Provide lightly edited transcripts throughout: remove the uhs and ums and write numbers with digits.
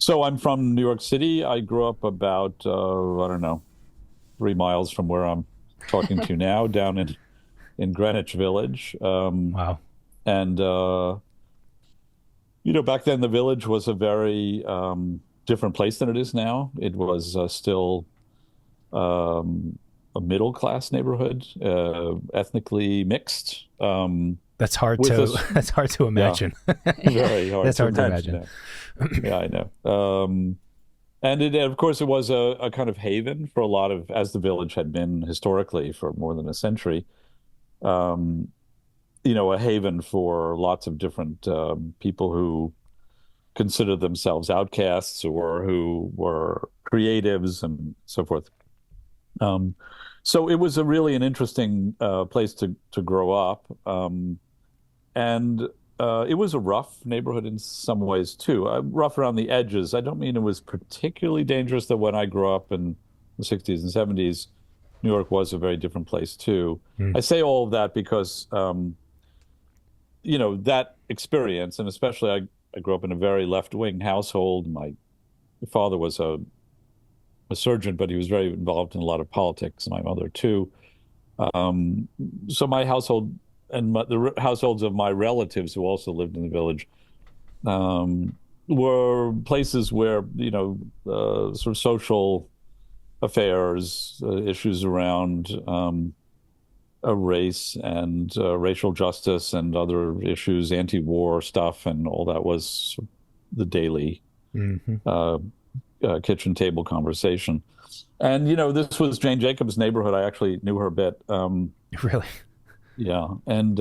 So I'm from New York City. I grew up about, I don't know, 3 miles from where I'm talking to you now, down in Greenwich Village. Wow. And back then the village was a very different place than it is now. It was still um, a middle class neighborhood, ethnically mixed, That's hard with to us. that's hard to Yeah, imagine. very hard That's to hard to imagine imagine. that. Yeah, I know. And of course, it was a kind of haven for a lot of, as the village had been historically for more than a century, um, a haven for lots of different people who considered themselves outcasts or who were creatives and so forth. Um, so it was a really an interesting place to grow up. And it was a rough neighborhood in some ways too. Rough around the edges. I don't mean it was particularly dangerous, that when I grew up in the 60s and 70s, New York was a very different place too. Mm. I say all of that because, that experience, and especially I grew up in a very left-wing household. My father was a surgeon, but he was very involved in a lot of politics, and my mother too. Um, so my household and the households of my relatives who also lived in the village were places where, sort of social affairs, issues around race and racial justice and other issues, anti-war stuff, and all that was the daily Hmm. uh, kitchen table conversation. And, this was Jane Jacobs' neighborhood. I actually knew her a bit. Really? Yeah. And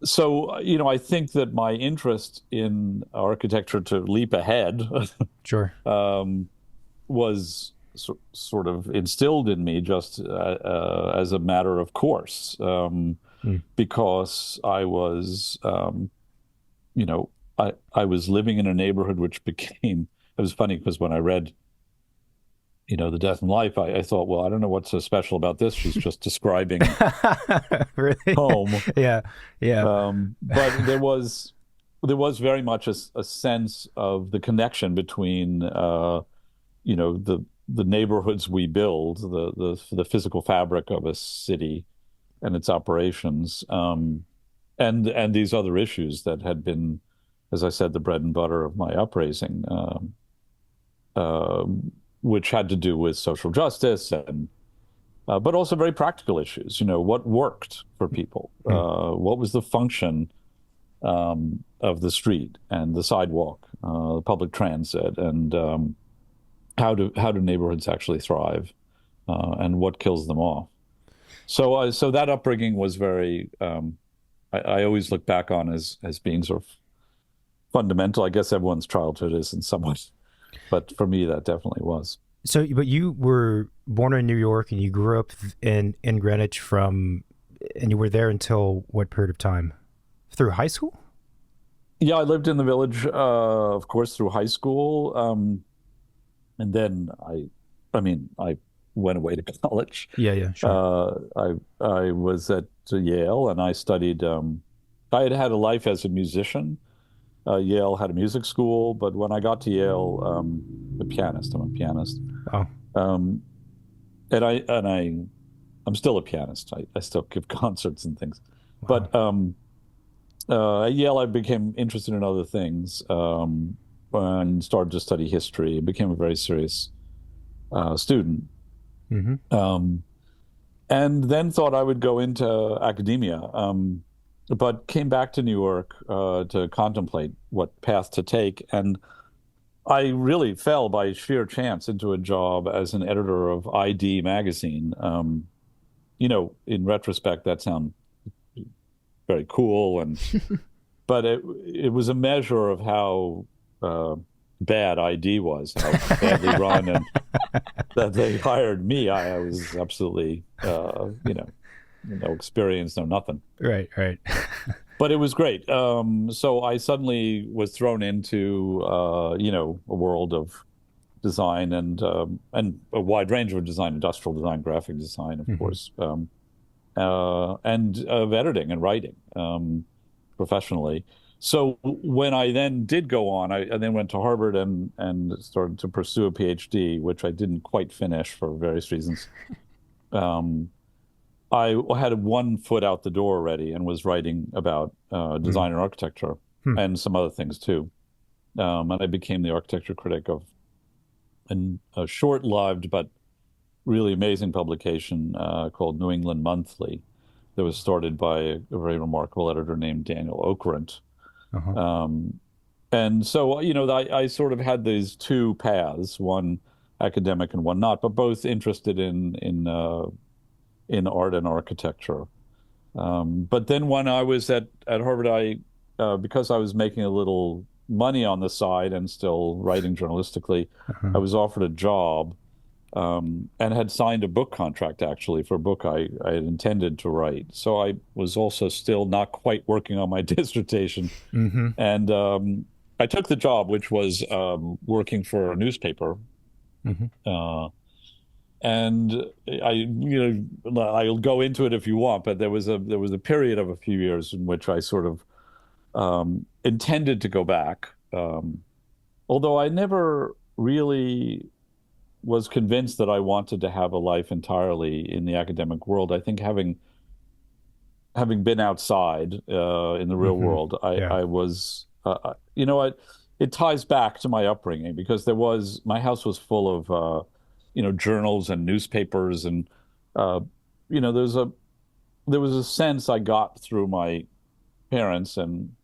so, I think that my interest in architecture, to leap ahead, Sure. um, was sort of instilled in me just as a matter of course, Mm. because you know, I was living in a neighborhood which became, it was funny because when I read, The Death and Life, I thought, well, I don't know what's so special about this. She's just describing Really? home. Yeah. Yeah. But there was very much a sense of the connection between the neighborhoods we build, the physical fabric of a city and its operations, and these other issues that had been, as I said, the bread and butter of my upraising, which had to do with social justice and but also very practical issues. What worked for people? Mm. What was the function of the street and the sidewalk, public transit, and how do neighborhoods actually thrive, and what kills them off? So that upbringing was very. I always look back on as being sort of fundamental. I guess everyone's childhood is in some ways, but for me, that definitely was. So, but you were born in New York and you grew up in Greenwich and you were there until what period of time? Through high school? Yeah, I lived in the village, of course, through high school, and then I mean, I went away to college. Yeah, yeah, sure. I was at Yale, and I studied. I had had a life as a musician. Yale had a music school, but when I got to Yale, a pianist. I'm a pianist, Oh, um, I'm still a pianist. I still give concerts and things, wow. but at Yale, I became interested in other things, and started to study history. Became a very serious student, Hmm. um, and then thought I would go into academia, but came back to New York to contemplate what path to take. And I really fell by sheer chance into a job as an editor of ID magazine. In retrospect, that sounds very cool, but it was a measure of how uh, bad ID was, how badly run, and that they hired me. I was absolutely, no experience, no nothing. Right, right. But it was great. So I suddenly was thrown into, a world of design and a wide range of design, industrial design, graphic design, of Hmm. course, and of editing and writing professionally. So when I then did go on, I then went to Harvard and started to pursue a PhD, which I didn't quite finish for various reasons. Um, I had one foot out the door already and was writing about Mm. design and architecture Hmm. and some other things too. And I became the architecture critic of a short-lived but really amazing publication called New England Monthly that was started by a very remarkable editor named Daniel Okrent. Uh-huh. Um, and so, I sort of had these two paths, one academic and one not, but both interested in art and architecture. But then when I was at Harvard, because I was making a little money on the side and still writing journalistically, I Uh-huh. was offered a job and had signed a book contract actually for a book I had intended to write. So I was also still not quite working on my dissertation. Mm-hmm. And I took the job, which was working for a newspaper. Mm-hmm. Uh, and I'll go into it if you want, but there was a period of a few years in which I sort of intended to go back, although I never really was convinced that I wanted to have a life entirely in the academic world. I think having been outside in the real Mm-hmm. world, Yeah. I was it ties back to my upbringing because my house was full of journals and newspapers and uh, there was a sense I got through my parents and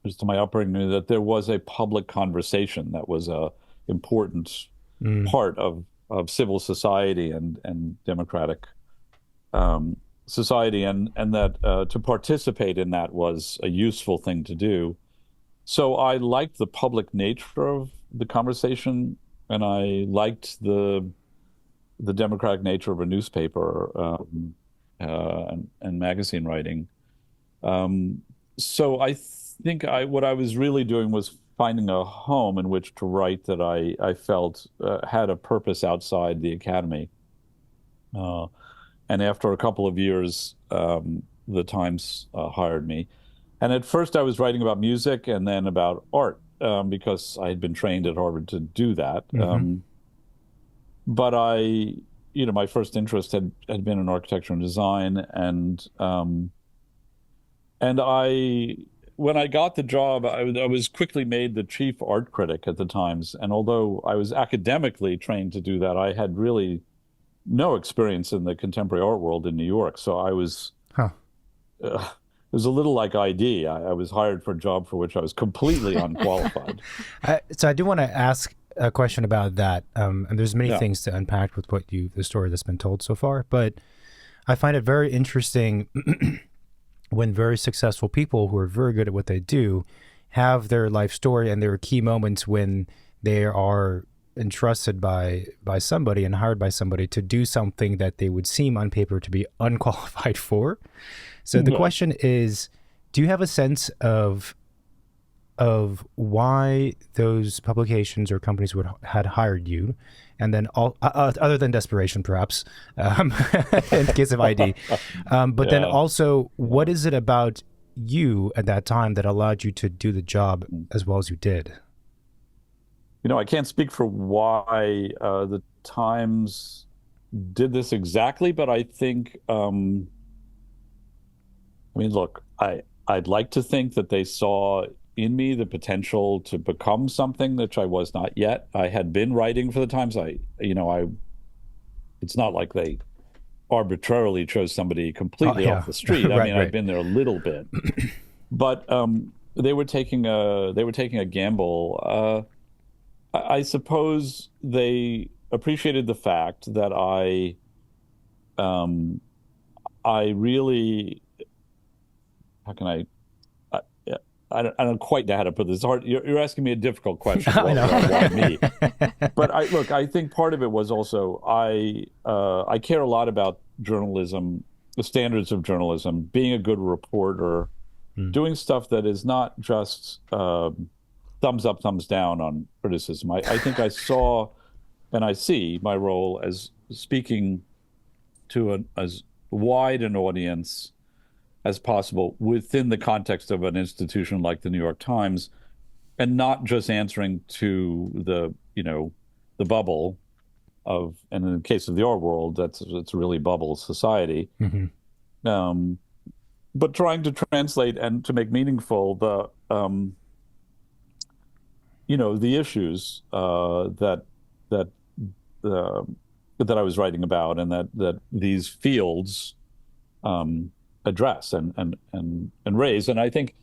just to my upbringing that there was a public conversation that was a important Mm. part of civil society and democratic um, society, and that to participate in that was a useful thing to do. So I liked the public nature of the conversation, and I liked the democratic nature of a newspaper and magazine writing. Um, so I think what I was really doing was finding a home in which to write that I felt had a purpose outside the academy. Uh, and after a couple of years, the Times hired me. And at first, I was writing about music and then about art because I had been trained at Harvard to do that. Mm-hmm. But my first interest had been in architecture and design, and when I got the job, I was quickly made the chief art critic at the Times. And although I was academically trained to do that, I had really no experience in the contemporary art world in New York. So Huh. it was a little like ID. I was hired for a job for which I was completely unqualified. So I do want to ask a question about that. And there's many Yeah. things to unpack with the story that's been told so far, but I find it very interesting when very successful people who are very good at what they do have their life story and there are key moments when they are entrusted by somebody and hired by somebody to do something that they would seem on paper to be unqualified for. So the Yeah. question is, do you have a sense of why those publications or companies had hired you, and then other than desperation, perhaps, um, in case of ID, but then Yeah. also, Yeah. what is it about you at that time that allowed you to do the job as well as you did? I can't speak for why the Times did this exactly, but I think, I mean, look, I'd like to think that they saw in me the potential to become something that I was not yet. I had been writing for the Times. It's not like they arbitrarily chose somebody Oh completely off yeah, the street. I right, mean, I'd right. been there a little bit, but they were taking a gamble. I suppose they appreciated the fact that um, I really, how can I, I don't quite know how to put this. Hard. You're asking me a difficult question. I Why me? know. But I think part of it was also I care a lot about journalism, the standards of journalism, being a good reporter, Mm. doing stuff that is not just thumbs up, thumbs down on criticism. I think I saw and I see my role as speaking to as wide an audience as possible within the context of an institution like the New York Times, and not just answering to the bubble of, and in the case of the art world, it's really bubble society. Hmm. Um, but trying to translate and to make meaningful the issues that uh, that I was writing about, and that these fields address and raise. And I think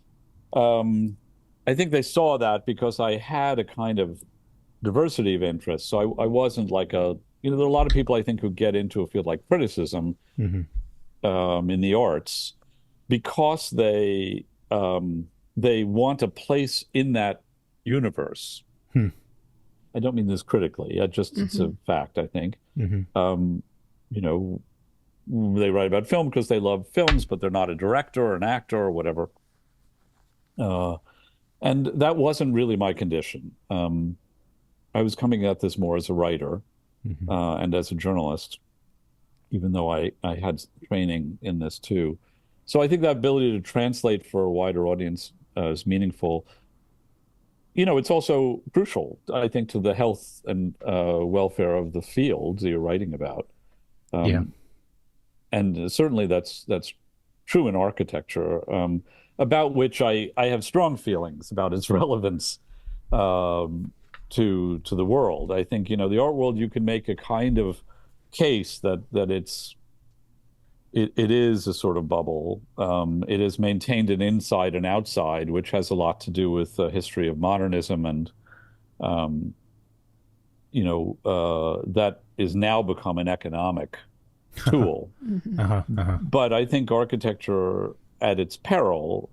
they saw that because I had a kind of diversity of interests. So I wasn't like there are a lot of people I think who get into a field like criticism Hmm. in the arts because they want a place in that universe. Hmm. I don't mean this critically. It's a fact, I think. Hmm. Um, you know, they write about film because they love films, but they're not a director or an actor or whatever. Uh, and that wasn't really my condition. I was coming at this more as a writer Hmm. and as a journalist, even though I had training in this too. So I think that ability to translate for a wider audience is meaningful. It's also crucial, I think, to the health and welfare of the fields that you're writing about. Yeah. Um, and certainly that's true in architecture, about which I have strong feelings about its relevance um, to the world. I think, the art world, you can make a kind of case that it is a sort of bubble. It is maintained an inside and outside, which has a lot to do with the history of modernism, and um, that is now become an economic tool. Uh-huh. Uh-huh. But I think architecture, at its peril,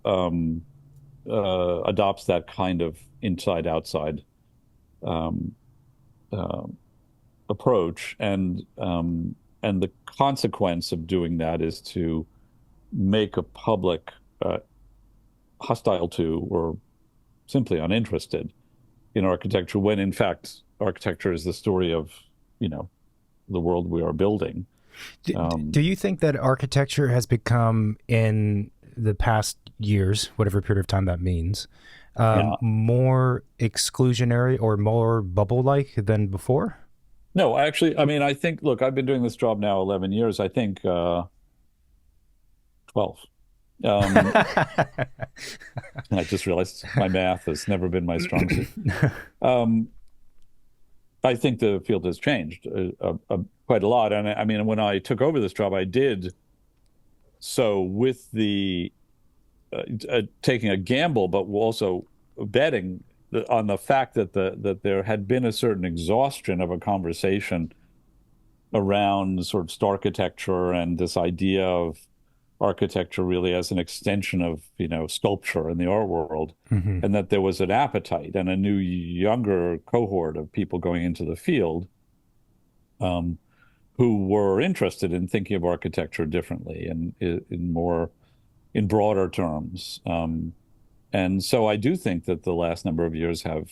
adopts that kind of inside-outside um, uh, approach, and the consequence of doing that is to make a public hostile to or simply uninterested in architecture, when in fact architecture is the story of the world we are building. Do you think that architecture has become, in the past years, whatever period of time that means, Yeah. more exclusionary or more bubble-like than before? No, actually, I mean, I think, look, I've been doing this job now 11 years. I think 12. Um, I just realized my math has never been my strong suit. Um, I think the field has changed quite a lot. And I mean, when I took over this job, I did so with the taking a gamble, but also betting on the fact that there had been a certain exhaustion of a conversation around sort of architecture, and this idea of architecture really as an extension of sculpture in the art world, Hmm. and that there was an appetite and a new younger cohort of people going into the field um, who were interested in thinking of architecture differently and in broader terms. And so I do think that the last number of years have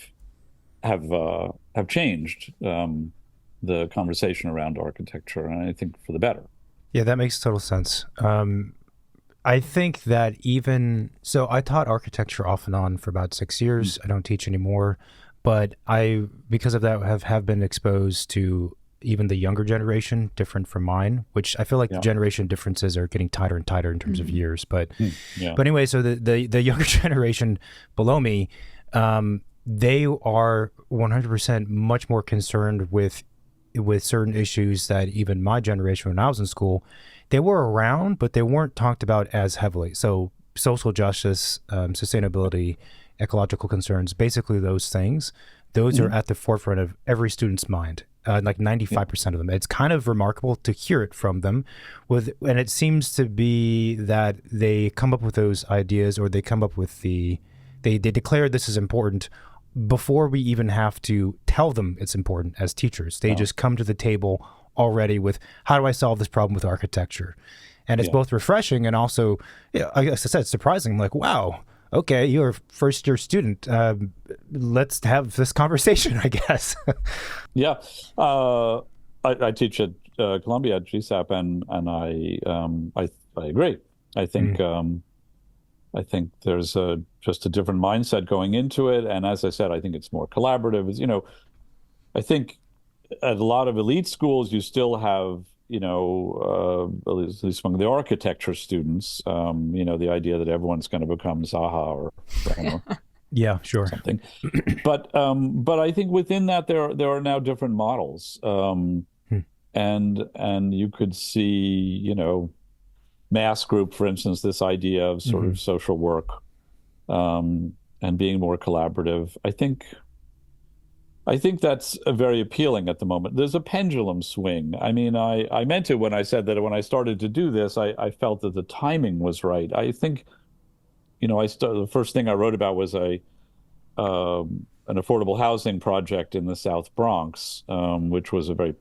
changed the conversation around architecture, and I think for the better. Yeah, that makes total sense. I think that even so, I taught architecture off and on for about 6 years. I don't teach anymore, but because of that, have been exposed to even the younger generation, different from mine, which I feel like the Yeah. generation differences are getting tighter and tighter in terms of years. But Yeah. but anyway, so the younger generation below me, they are 100% much more concerned with certain issues that even my generation, when I was in school, they were around, but they weren't talked about as heavily. So social justice, sustainability, ecological concerns, basically those things, those are Mhm. at the forefront of every student's mind. Like 95% of them. It's kind of remarkable to hear it from them, and it seems to be that they come up with those ideas, or they come up with they declare this is important before we even have to tell them it's important as teachers. They Yeah. just come to the table already with, how do I solve this problem with architecture? And it's Yeah. both refreshing and also, yeah, I guess I said, surprising. I'm like, wow, okay, you're a first year student. Let's have this conversation, I guess. Yeah. I teach at Columbia at GSAP, and I agree. I think I think there's just a different mindset going into it, and as I said, I think it's more collaborative. I think at a lot of elite schools, you still have, at least among the architecture students, the idea that everyone's going to become Zaha or Brenner, Yeah, sure. something. But I think within that there are now different models, Hmm. and you could see, mass group, for instance, this idea of sort Hmm. of social work, and being more collaborative. I think that's very appealing at the moment. There's a pendulum swing. I mean, I meant it when I said that when I started to do this, I felt that the timing was right. I think, the first thing I wrote about was an affordable housing project in the South Bronx, which was a very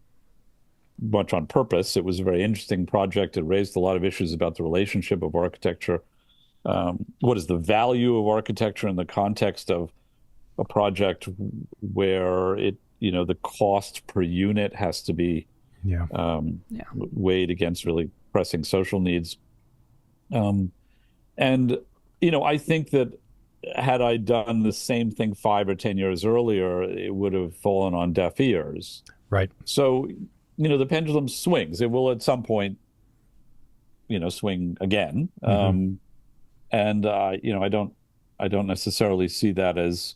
much on purpose. It was a very interesting project. It raised a lot of issues about the relationship of architecture. What is the value of architecture in the context of a project where the cost per unit has to be Yeah. Yeah. weighed against really pressing social needs. Um, and, I think that had I done the same thing 5 or 10 years earlier, it would have fallen on deaf ears. Right. So, the pendulum swings. It will at some point, swing again. Hmm. And I don't necessarily see that as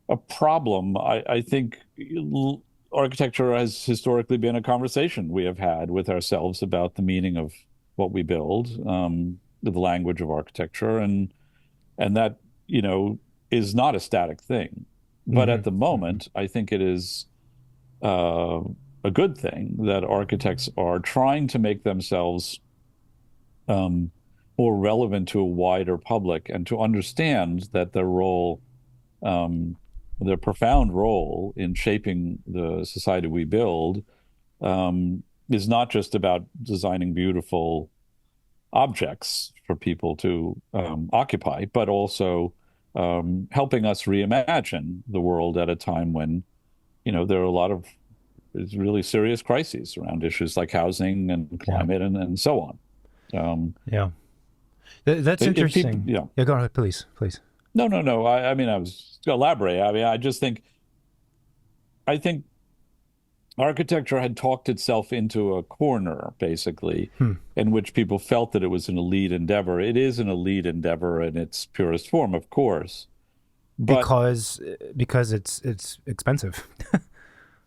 a problem. I think architecture has historically been a conversation we have had with ourselves about the meaning of what we build, the language of architecture, and that, is not a static thing. But Hmm. at the moment, I think it is uh, a good thing that architects are trying to make themselves um, more relevant to a wider public and to understand that their role, um, their profound role in shaping the society we build, is not just about designing beautiful objects for people to occupy, but also helping us reimagine the world at a time when, there are a lot of really serious crises around issues like housing and Yeah. climate and so on. Um, Yeah. That's if people, interesting. Yeah, go ahead, please, please. no, no, no. I mean, I was to elaborate. I mean, I think architecture had talked itself into a corner, basically, Hmm. in which people felt that it was an elite endeavor. It is an elite endeavor in its purest form, of course. But Because it's expensive.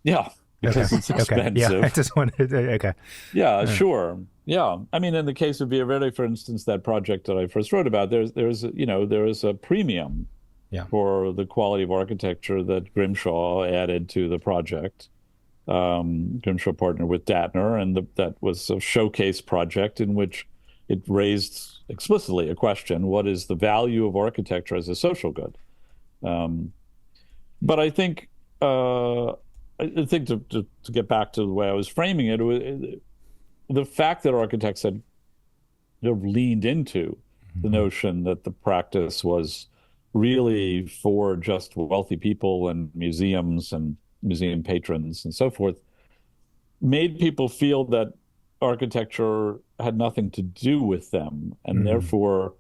yeah, Okay. because it's Okay. Yeah. I expensive. just wanted. Okay. Yeah, Uh, sure. Yeah. I mean, in the case of Via Verde, for instance, that project that I first wrote about, there is a premium yeah. for the quality of architecture that Grimshaw added to the project. Grimshaw partnered with Datner, and that was a showcase project in which it raised explicitly a question: what is the value of architecture as a social good? Um, but I think to get back to the way I was framing it, the fact that architects had leaned into the Mhm. notion that the practice was really for just wealthy people and museums and museum patrons and so forth made people feel that architecture had nothing to do with them. And Mm. therefore,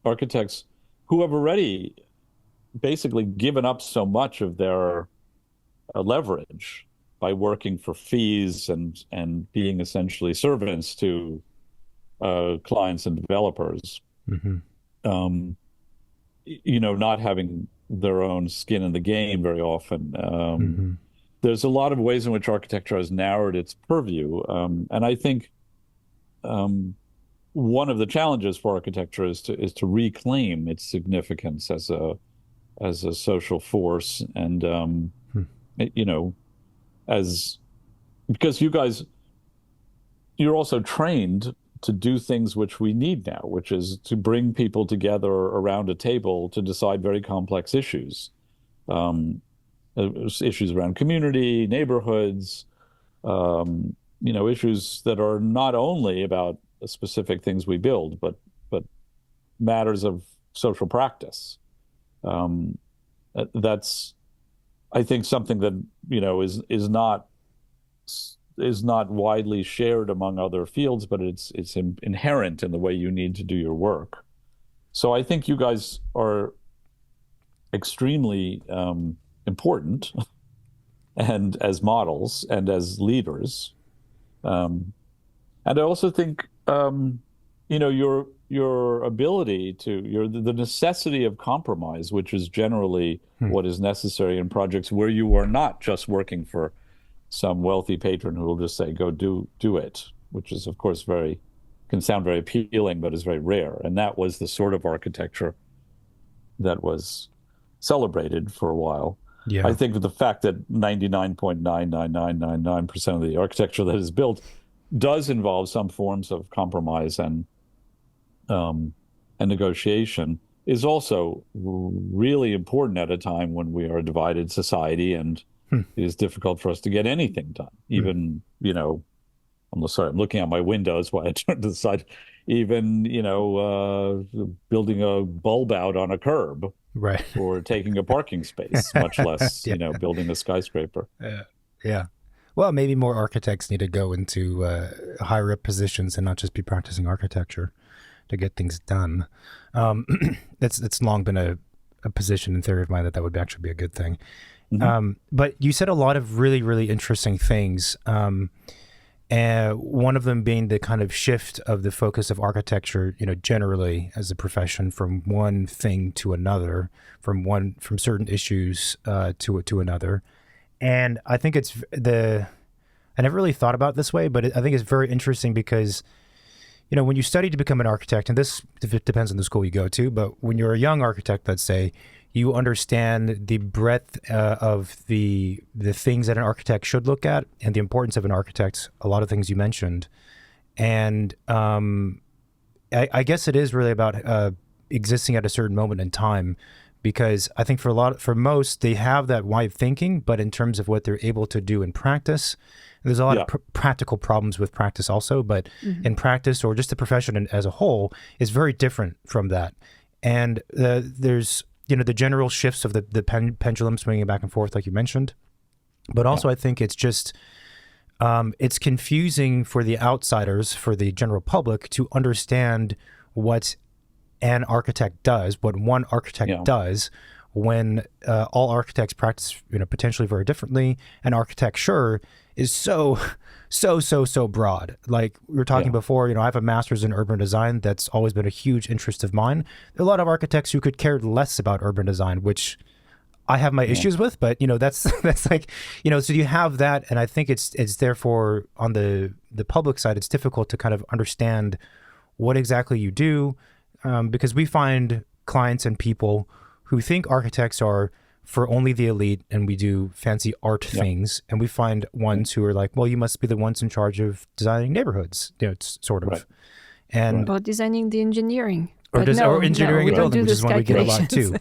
architects who have already basically given up so much of their leverage by working for fees and being essentially servants to clients and developers, Mhm. um, not having their own skin in the game very often. Mhm. There's a lot of ways in which architecture has narrowed its purview, and I think um, one of the challenges for architecture is to reclaim its significance as a social force, and Hmm. you know, as because you're also trained to do things which we need now, which is to bring people together around a table to decide very complex issues, um, issues around community, neighborhoods, issues that are not only about the specific things we build, but matters of social practice. Um, that's, I think, something that is not is not widely shared among other fields, but it's inherent in the way you need to do your work. So I think you guys are extremely important and as models and as leaders. And I also think your ability to the necessity of compromise, which is generally what is necessary in projects where you are not just working for some wealthy patron who will just say, go do it, which is, of course, can sound very appealing, but is very rare. And that was the sort of architecture that was celebrated for a while. Yeah. I think the fact that 99.99999% of the architecture that is built does involve some forms of compromise and negotiation is also really important at a time when we are a divided society and it is difficult for us to get anything done. Even, I'm looking out my windows while I turn to the side, even, building a bulb out on a curb. Right. Or taking a parking space, much less, building a skyscraper. Yeah. Well, maybe more architects need to go into higher up positions and not just be practicing architecture to get things done. It's long been a position in theory of mine that would actually be a good thing. But you said a lot of really, really interesting things. And one of them being the kind of shift of the focus of architecture, generally as a profession from one thing to another, from certain issues to another. And I think I never really thought about it this way, but I think it's very interesting because, when you study to become an architect, and this depends on the school you go to, but when you're a young architect, let's say, you understand the breadth of the things that an architect should look at and the importance of an architect, a lot of things you mentioned. And I guess it is really about existing at a certain moment in time, because I think for most, they have that wide thinking, but in terms of what they're able to do in practice, there's a lot of practical problems with practice also, but in practice or just the profession as a whole is very different from that. And there's the general shifts of the pendulum swinging back and forth, like you mentioned. But also I think it's just, it's confusing for the outsiders, for the general public to understand what an architect does, what one architect does, when all architects practice, potentially very differently. And architecture is so broad. Like we were talking before, I have a master's in urban design. That's always been a huge interest of mine. There are a lot of architects who could care less about urban design, which I have my issues with, but that's like, so you have that. And I think it's therefore on the public side, it's difficult to kind of understand what exactly you do, because we find clients and people who think architects are for only the elite and we do fancy art things. And we find ones who are like, well, you must be the ones in charge of designing neighborhoods, it's sort of. And or designing the engineering. Or engineering a building, which is one we get a lot too.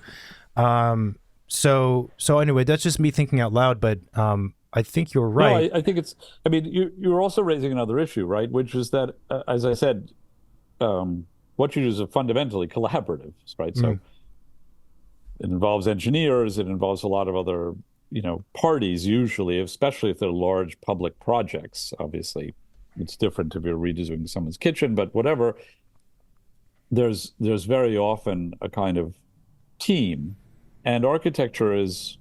So anyway, that's just me thinking out loud, but I think you're right. No, I think you're also raising another issue, right? Which is that, as I said, what you do is fundamentally collaborative, right? So it involves engineers, it involves a lot of other, parties usually, especially if they're large public projects. Obviously, it's different if you're redoing someone's kitchen, but whatever. There's very often a kind of team, and architecture is,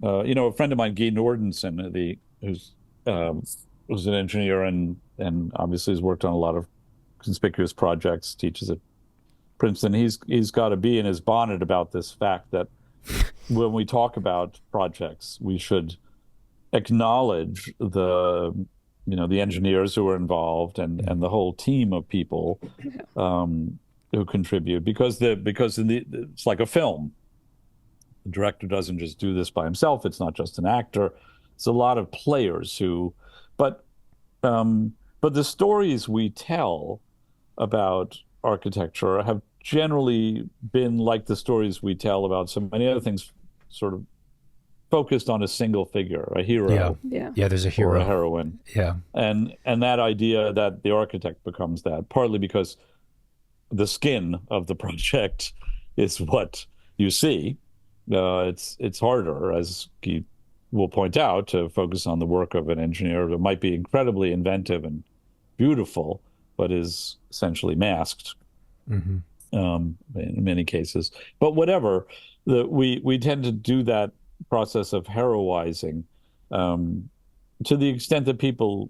a friend of mine, Guy Nordenson, who's an engineer and obviously has worked on a lot of conspicuous projects, teaches at Princeton. He's got a bee in his bonnet about this fact that when we talk about projects, we should acknowledge the engineers who are involved and the whole team of people who contribute, because it's like a film. The director doesn't just do this by himself. It's not just an actor. It's a lot of players but the stories we tell about architecture have generally been like the stories we tell about so many other things, sort of focused on a single figure, a hero. Yeah, there's a hero or a heroine. Yeah. And that idea that the architect becomes that, partly because the skin of the project is what you see. It's harder, as Guy will point out, to focus on the work of an engineer that might be incredibly inventive and beautiful, but is essentially masked Hmm. in many cases. But whatever, we tend to do that process of heroizing to the extent that people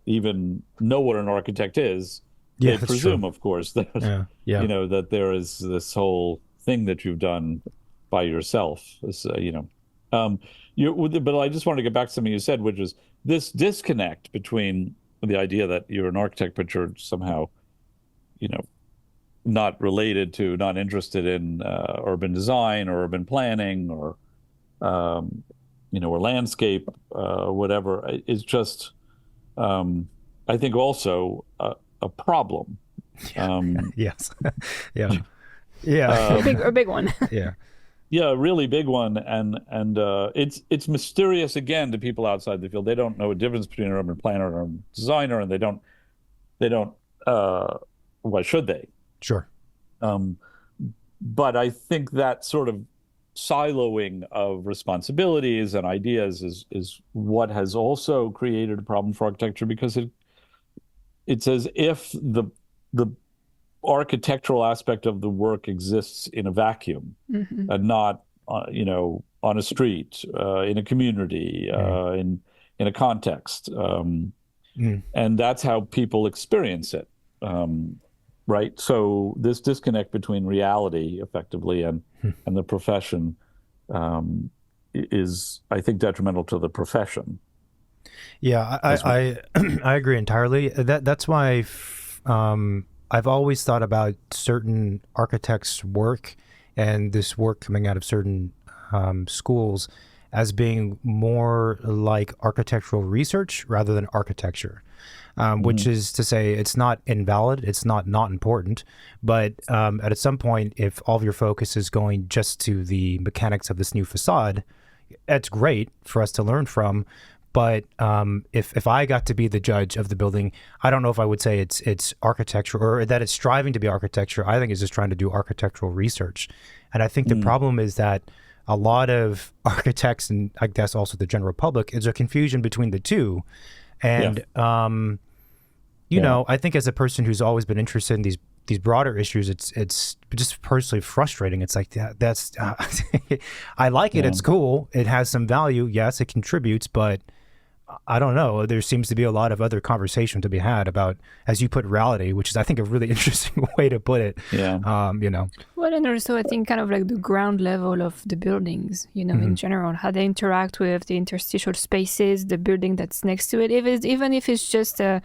even know what an architect is. Yeah, They that's true. presume, of course, that Yeah, yeah, that there is this whole thing that you've done by yourself. Um, but I just wanted to get back to something you said, which is this disconnect between the idea that you're an architect, but you're somehow, you know, not related to, not interested in urban design or urban planning or um, or landscape, whatever. It's just, I think, also a problem. Um, yes, yeah, yeah, A big one. yeah, yeah, a really big one, and it's mysterious again to people outside the field. They don't know a difference between an urban planner and an urban designer, and they don't. Why should they? sure. Um, but I think that sort of siloing of responsibilities and ideas is what has also created a problem for architecture, because it's as if the architectural aspect of the work exists in a vacuum Hmm. and not on a street, in a community, Mm. in a context, Mm. and that's how people experience it. Right. So this disconnect between reality, effectively, and the profession, um, is, I think, detrimental to the profession Yeah, as well. I agree entirely. That's why I've always thought about certain architects' work and this work coming out of certain schools as being more like architectural research rather than architecture. Which Mhm. is to say, it's not invalid, it's not important, but at some point, if all of your focus is going just to the mechanics of this new facade, that's great for us to learn from. But if I got to be the judge of the building, I don't know if I would say it's architecture or that it's striving to be architecture. I think it's just trying to do architectural research. And I think the Mm. problem is that a lot of architects, and I guess also the general public, is a confusion between the two. Yeah. And Yeah. I think as a person who's always been interested in these broader issues, it's just personally frustrating. It's like that's I like it. Yeah. It's cool. It has some value. Yes, it contributes, but I don't know. There seems to be a lot of other conversation to be had about, as you put, reality, which is, I think, a really interesting way to put it. Yeah. Well, and also I think kind of like the ground level of the buildings, in general, how they interact with the interstitial spaces, the building that's next to it. Even if it's just a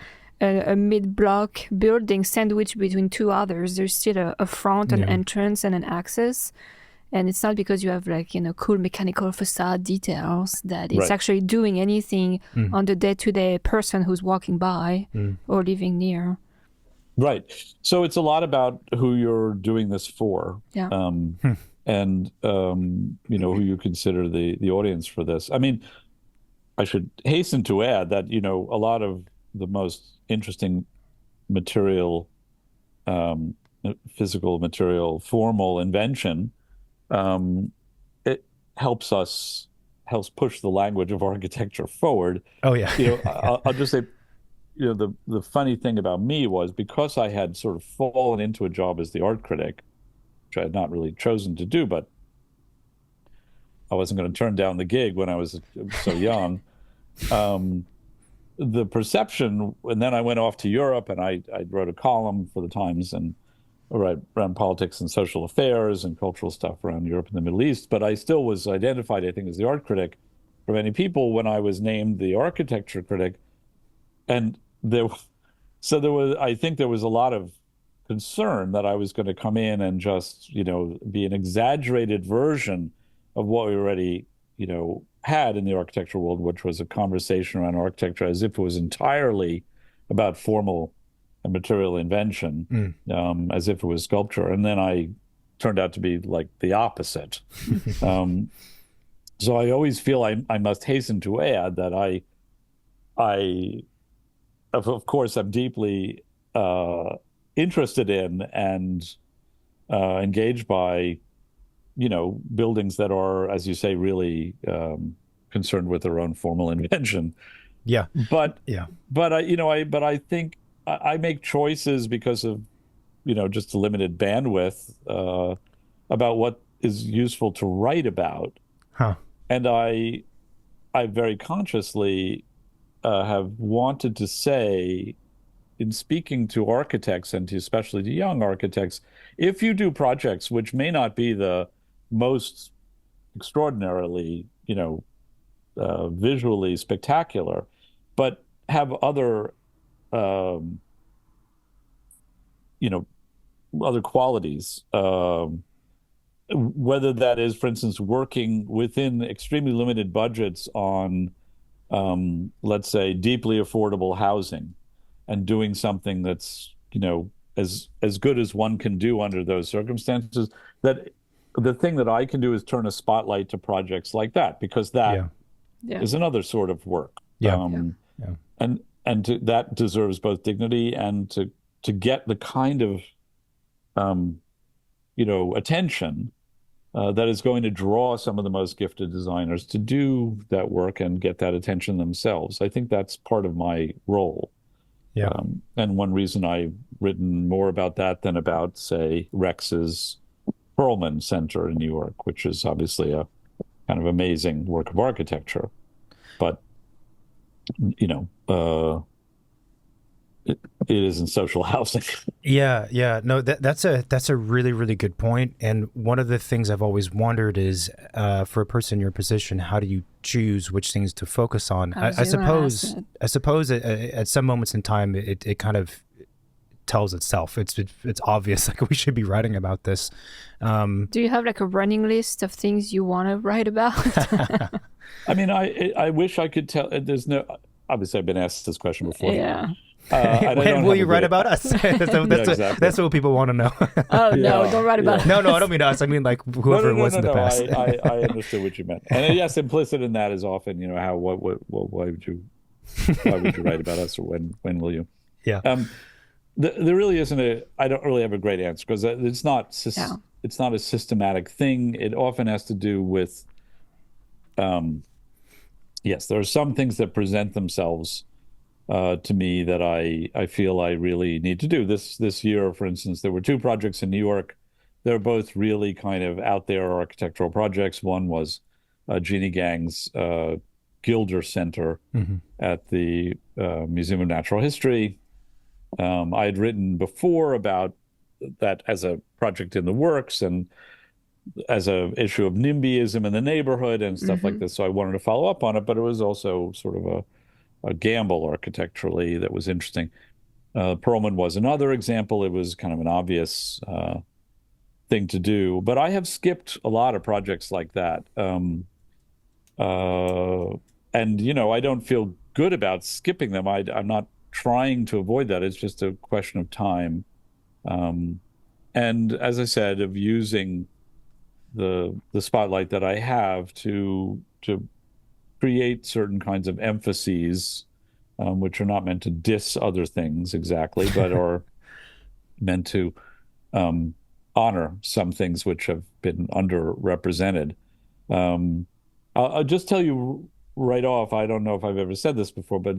mid-block building sandwiched between two others, there's still a front, an Yeah. entrance, and an access. And it's not because you have cool mechanical facade details that it's Right. actually doing anything on the day-to-day person who's walking by or living near. Right. So it's a lot about who you're doing this for, Yeah. and who you consider the audience for this. I mean, I should hasten to add that a lot of the most interesting material, physical material, formal invention, it helps push the language of architecture forward. Oh yeah. I'll just say, the funny thing about me was, because I had sort of fallen into a job as the art critic, which I had not really chosen to do, but I wasn't going to turn down the gig when I was so young. The perception, and then I went off to Europe, and I wrote a column for the Times and around politics and social affairs and cultural stuff around Europe and the Middle East. But I still was identified, I think, as the art critic for many people when I was named the architecture critic. And I think there was a lot of concern that I was going to come in and just, be an exaggerated version of what we already, had in the architectural world, which was a conversation around architecture as if it was entirely about formal and material invention, as if it was sculpture. And then I turned out to be like the opposite. So I always feel I must hasten to add that I of course, I'm deeply interested in and engaged by, buildings that are, as you say, really concerned with their own formal invention. Yeah. But Yeah. I think I make choices because of just a limited bandwidth about what is useful to write about, Huh. and I very consciously have wanted to say, in speaking to architects and especially to young architects, if you do projects which may not be the most extraordinarily, visually spectacular, but have other, um, you know, other qualities, whether that is, for instance, working within extremely limited budgets on, let's say, deeply affordable housing and doing something that's, as good as one can do under those circumstances, that the thing that I can do is turn a spotlight to projects like that, because that Yeah. is another sort of work. Yeah. Yeah. That deserves both dignity and to get the kind of attention that is going to draw some of the most gifted designers to do that work and get that attention themselves. I think that's part of my role. Yeah. And one reason I've written more about that than about, say, Rex's Perlman Center in New York, which is obviously a kind of amazing work of architecture. But, it isn't social housing. Yeah. No, that's a really, really good point. And one of the things I've always wondered is, for a person in your position, how do you choose which things to focus on? I suppose at some moments in time, it kind of tells itself. It's obvious, like, we should be writing about this. Do you have like a running list of things you want to write about? I mean, I wish I could tell. Obviously, I've been asked this question before. Yeah. When will you write about us? That's what people want to know. Oh, no, don't write about us. No, I don't mean us. I mean, like, whoever it was in the past. I understood what you meant. And yes, implicit in that is often, why would you write about us, or when will you? Yeah. There really isn't I don't really have a great answer, because it's not a systematic thing. It often has to do with, yes, there are some things that present themselves to me that I feel I really need to do. This year, for instance, there were two projects in New York. They're both really kind of out there architectural projects. One was Jeannie Gang's Gilder Center at the Museum of Natural History. I had written before about that as a project in the works and as a issue of NIMBYism in the neighborhood and stuff like this. So I wanted to follow up on it, but it was also sort of a gamble architecturally that was interesting. Perlman was another example. It was kind of an obvious thing to do, but I have skipped a lot of projects like that. And, I don't feel good about skipping them. I'm not trying to avoid that. It's just a question of time. And as I said, of using the spotlight that I have to create certain kinds of emphases, which are not meant to diss other things exactly, but are meant to honor some things which have been underrepresented. I'll just tell you right off, I don't know if I've ever said this before, but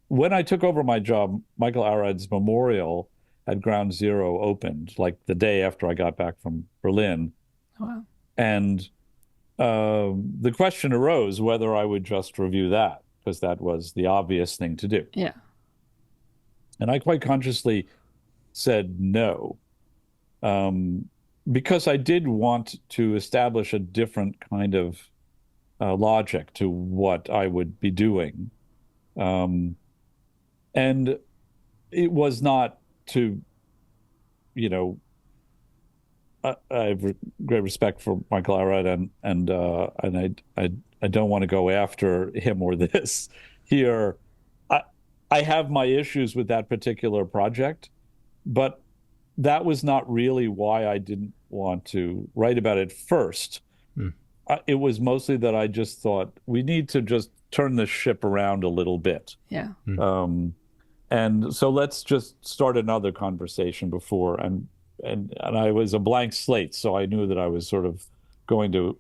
when I took over my job, Michael Arad's memorial at Ground Zero opened like the day after I got back from Berlin. Wow. And the question arose whether I would just review that, because that was the obvious thing to do. Yeah. And I quite consciously said no, because I did want to establish a different kind of logic to what I would be doing. And it was not to, I have great respect for Michael Arad, and I don't want to go after him or this here. I have my issues with that particular project, but that was not really why I didn't want to write about it first. It was mostly that I just thought we need to just turn this ship around a little bit. Yeah. And so let's just start another conversation before. And I was a blank slate, so I knew that I was sort of going to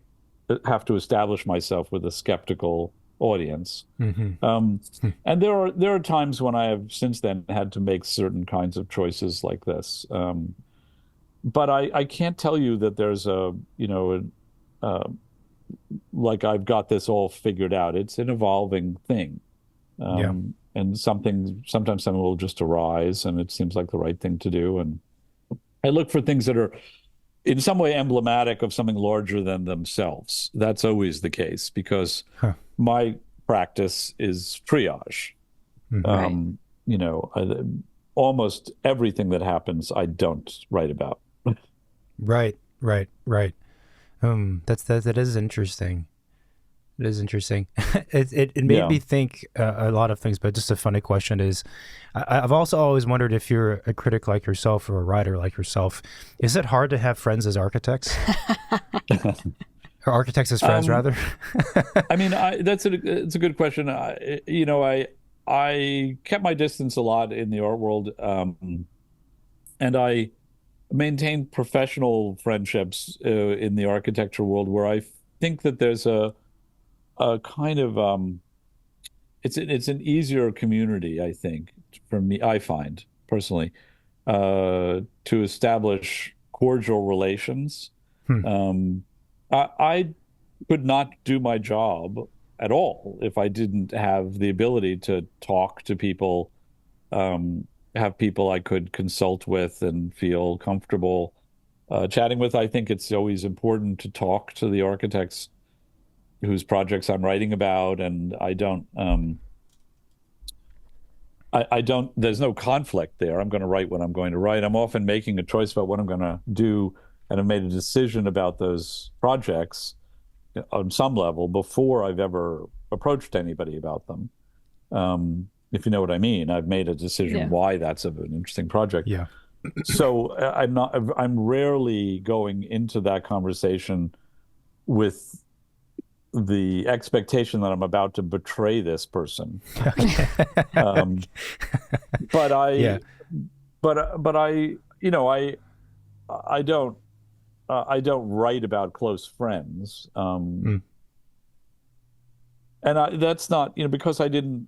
have to establish myself with a skeptical audience. Mm-hmm. And there are times when I have since then had to make certain kinds of choices like this. But I can't tell you that there's like I've got this all figured out. It's an evolving thing. Yeah. And sometimes something will just arise and it seems like the right thing to do. And I look for things that are in some way emblematic of something larger than themselves. That's always the case because my practice is triage. Mm-hmm. Almost everything that happens, I don't write about. Right. That is interesting. It is interesting. It made me think a lot of things, but just a funny question is, I've also always wondered if you're a critic like yourself or a writer like yourself, is it hard to have friends as architects? Or architects as friends, rather? I mean, it's a good question. I kept my distance a lot in the art world, and I maintained professional friendships in the architecture world where I think that there's a kind of it's an easier community, I think, for me, I find personally, to establish cordial relations. I could not do my job at all if I didn't have the ability to talk to people, have people I could consult with and feel comfortable chatting with. I think it's always important to talk to the architects whose projects I'm writing about, and I don't there's no conflict there. I'm going to write what I'm going to write. I'm often making a choice about what I'm going to do, and I've made a decision about those projects on some level before I've ever approached anybody about them. If you know what I mean, I've made a decision why that's an interesting project. Yeah. So I'm rarely going into that conversation with the expectation that I'm about to betray this person. But I don't write about close friends. And that's not, because I didn't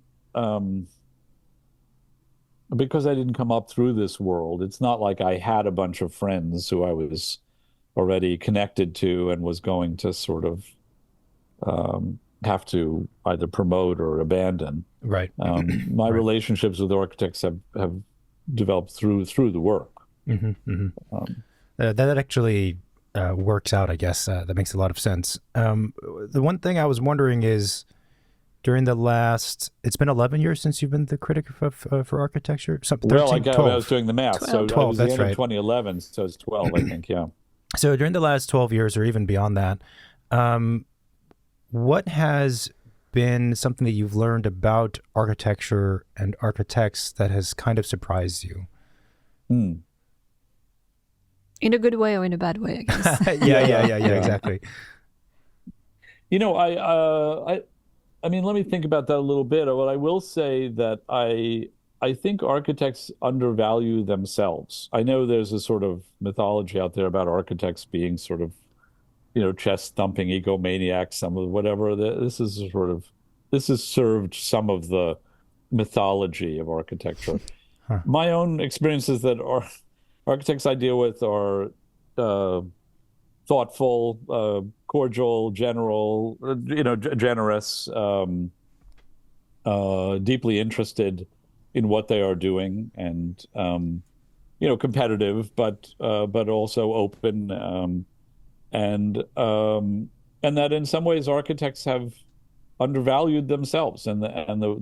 come up through this world. It's not like I had a bunch of friends who I was already connected to and was going to sort of have to either promote or abandon. Right. My relationships with architects have developed through the work. That actually works out, I guess. That makes a lot of sense. The one thing I was wondering is, during the last, it's been 11 years since you've been the critic for architecture? 13, well, I 12. was doing the math. 12. So 12, it was that's the end right. of 2011, so it's 12, I think, yeah. So during the last 12 years or even beyond that, what has been something that you've learned about architecture and architects that has kind of surprised you? In a good way or in a bad way, I guess. Yeah, exactly. I mean, let me think about that a little bit. Well, I will say that I think architects undervalue themselves. I know there's a sort of mythology out there about architects being sort of, chest thumping egomaniacs, some of whatever. This has served some of the mythology of architecture. My own experience is that architects I deal with are thoughtful, cordial, generous, deeply interested in what they are doing, and competitive, but also open, and that in some ways architects have undervalued themselves and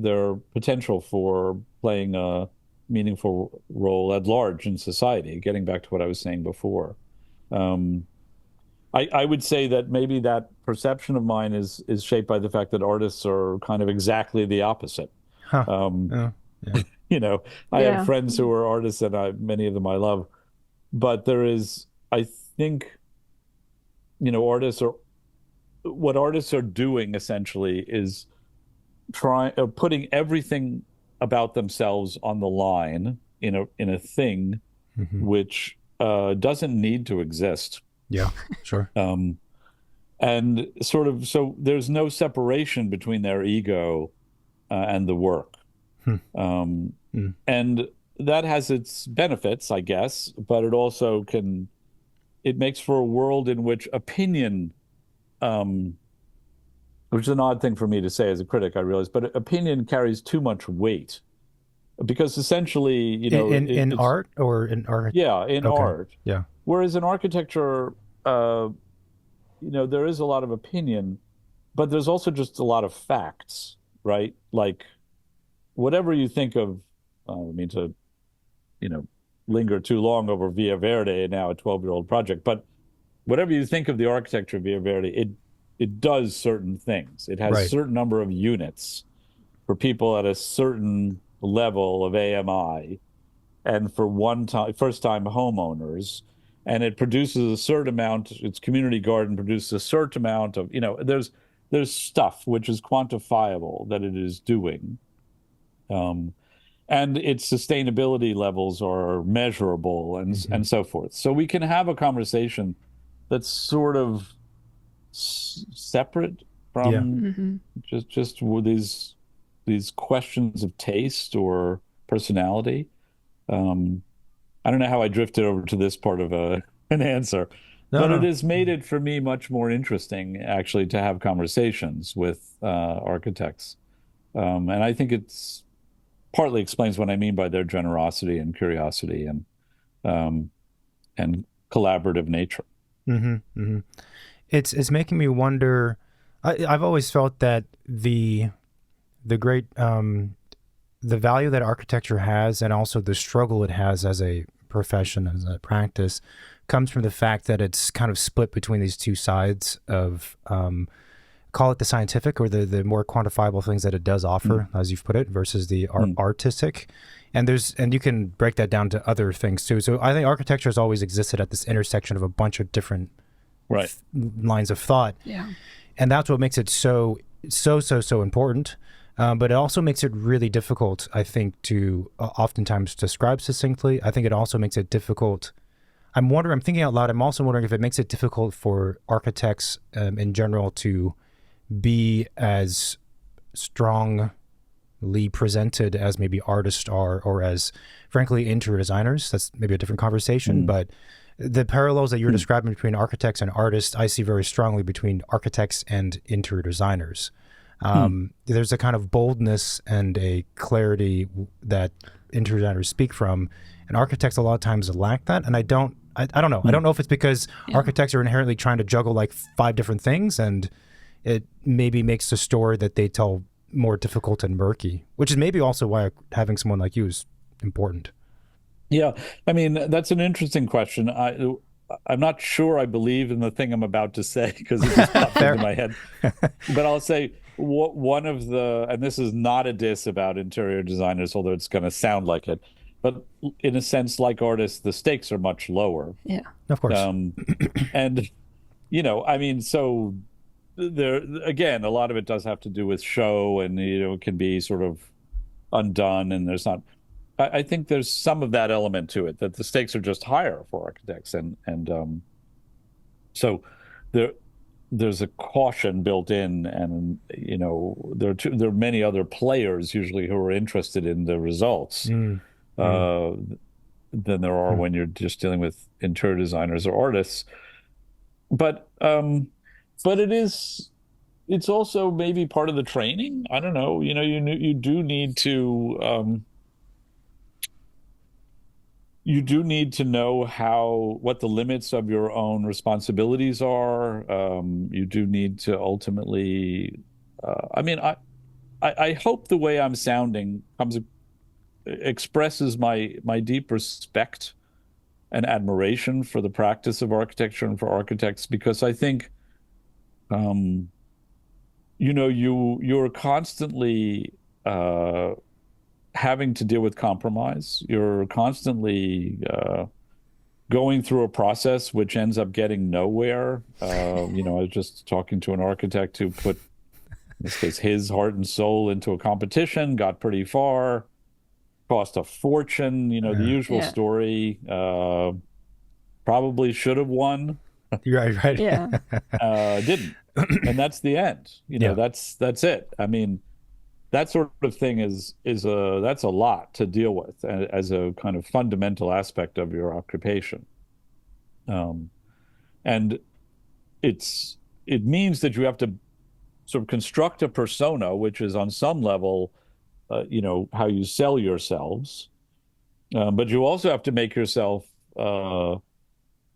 their potential for playing a meaningful role at large in society. Getting back to what I was saying before. I would say that maybe that perception of mine is shaped by the fact that artists are kind of exactly the opposite. I have friends who are artists, and many of them I love, but there is, I think, what artists are doing essentially is putting everything about themselves on the line in a thing which doesn't need to exist. Yeah, sure. and sort of, so there's no separation between their ego and the work. Hmm. Um, Hmm. and that has its benefits, I guess, but it makes for a world in which opinion, um, which is an odd thing for me to say as a critic, I realize, but opinion carries too much weight because essentially, In it's, art or in art? yeah, in Okay. art. Yeah. Whereas in architecture, uh, there is a lot of opinion, but there's also just a lot of facts, right? Like whatever you think of, I don't mean to, you know, linger too long over Via Verde, now a 12-year-old project, but whatever you think of the architecture of Via Verde, it does certain things. It has a Right. certain number of units for people at a certain level of AMI and for first time homeowners. And it produces a certain amount, its community garden produces a certain amount of, there's stuff which is quantifiable that it is doing. Um, and its sustainability levels are measurable Hmm. and so forth. So we can have a conversation that's sort of separate Yeah. from just these questions of taste or personality. Um, I don't know how I drifted over to this part of an answer, No, but it no. has made it for me much more interesting actually to have conversations with architects. And I think it's partly explains what I mean by their generosity and curiosity um, and collaborative nature. Hmm. Hmm. It's making me wonder. I've always felt that the great the value that architecture has, and also the struggle it has as a profession, as a practice, comes from the fact that it's kind of split between these two sides of call it the scientific or the more quantifiable things that it does offer, as you've put it, versus the artistic. And you can break that down to other things too. So I think architecture has always existed at this intersection of a bunch of different Right. lines of thought. Yeah. And that's what makes it so important. But it also makes it really difficult, I think, to oftentimes describe succinctly. I think it also makes it difficult. I'm thinking out loud, I'm also wondering if it makes it difficult for architects in general to be as strongly presented as maybe artists are, or as, frankly, interior designers. That's maybe a different conversation, but the parallels that you're describing between architects and artists, I see very strongly between architects and interior designers. There's a kind of boldness and a clarity that interior designers speak from, and architects a lot of times lack that. And I don't know. I don't know if it's because architects are inherently trying to juggle like 5 different things, and it maybe makes the story that they tell more difficult and murky, which is maybe also why having someone like you is important. Yeah, I mean, that's an interesting question. I'm not sure I believe in the thing I'm about to say because it just popped into my head. But I'll say one of and this is not a diss about interior designers, although it's going to sound like it. But in a sense, like artists, the stakes are much lower. Yeah. Of course. And, I mean, so there, again, a lot of it does have to do with show and, it can be sort of undone and I think there's some of that element to it, that the stakes are just higher for architects, and so there's a caution built in, and there are many other players usually who are interested in the results than there are when you're just dealing with interior designers or artists. But it's also maybe part of the training. I don't know. You do need to. You do need to know what the limits of your own responsibilities are. You do need to ultimately, I mean, I hope the way I'm sounding expresses my deep respect and admiration for the practice of architecture and for architects, because I think, you're constantly having to deal with compromise. You're constantly going through a process which ends up getting nowhere. I was just talking to an architect who put, in this case, his heart and soul into a competition, got pretty far, cost a fortune, the usual story. Probably should have won. Right. Yeah. Didn't. And that's the end. Yeah. That's it. I mean, that sort of thing is that's a lot to deal with as a kind of fundamental aspect of your occupation. Um, and it means that you have to sort of construct a persona, which is on some level, how you sell yourselves. But you also have to make yourself,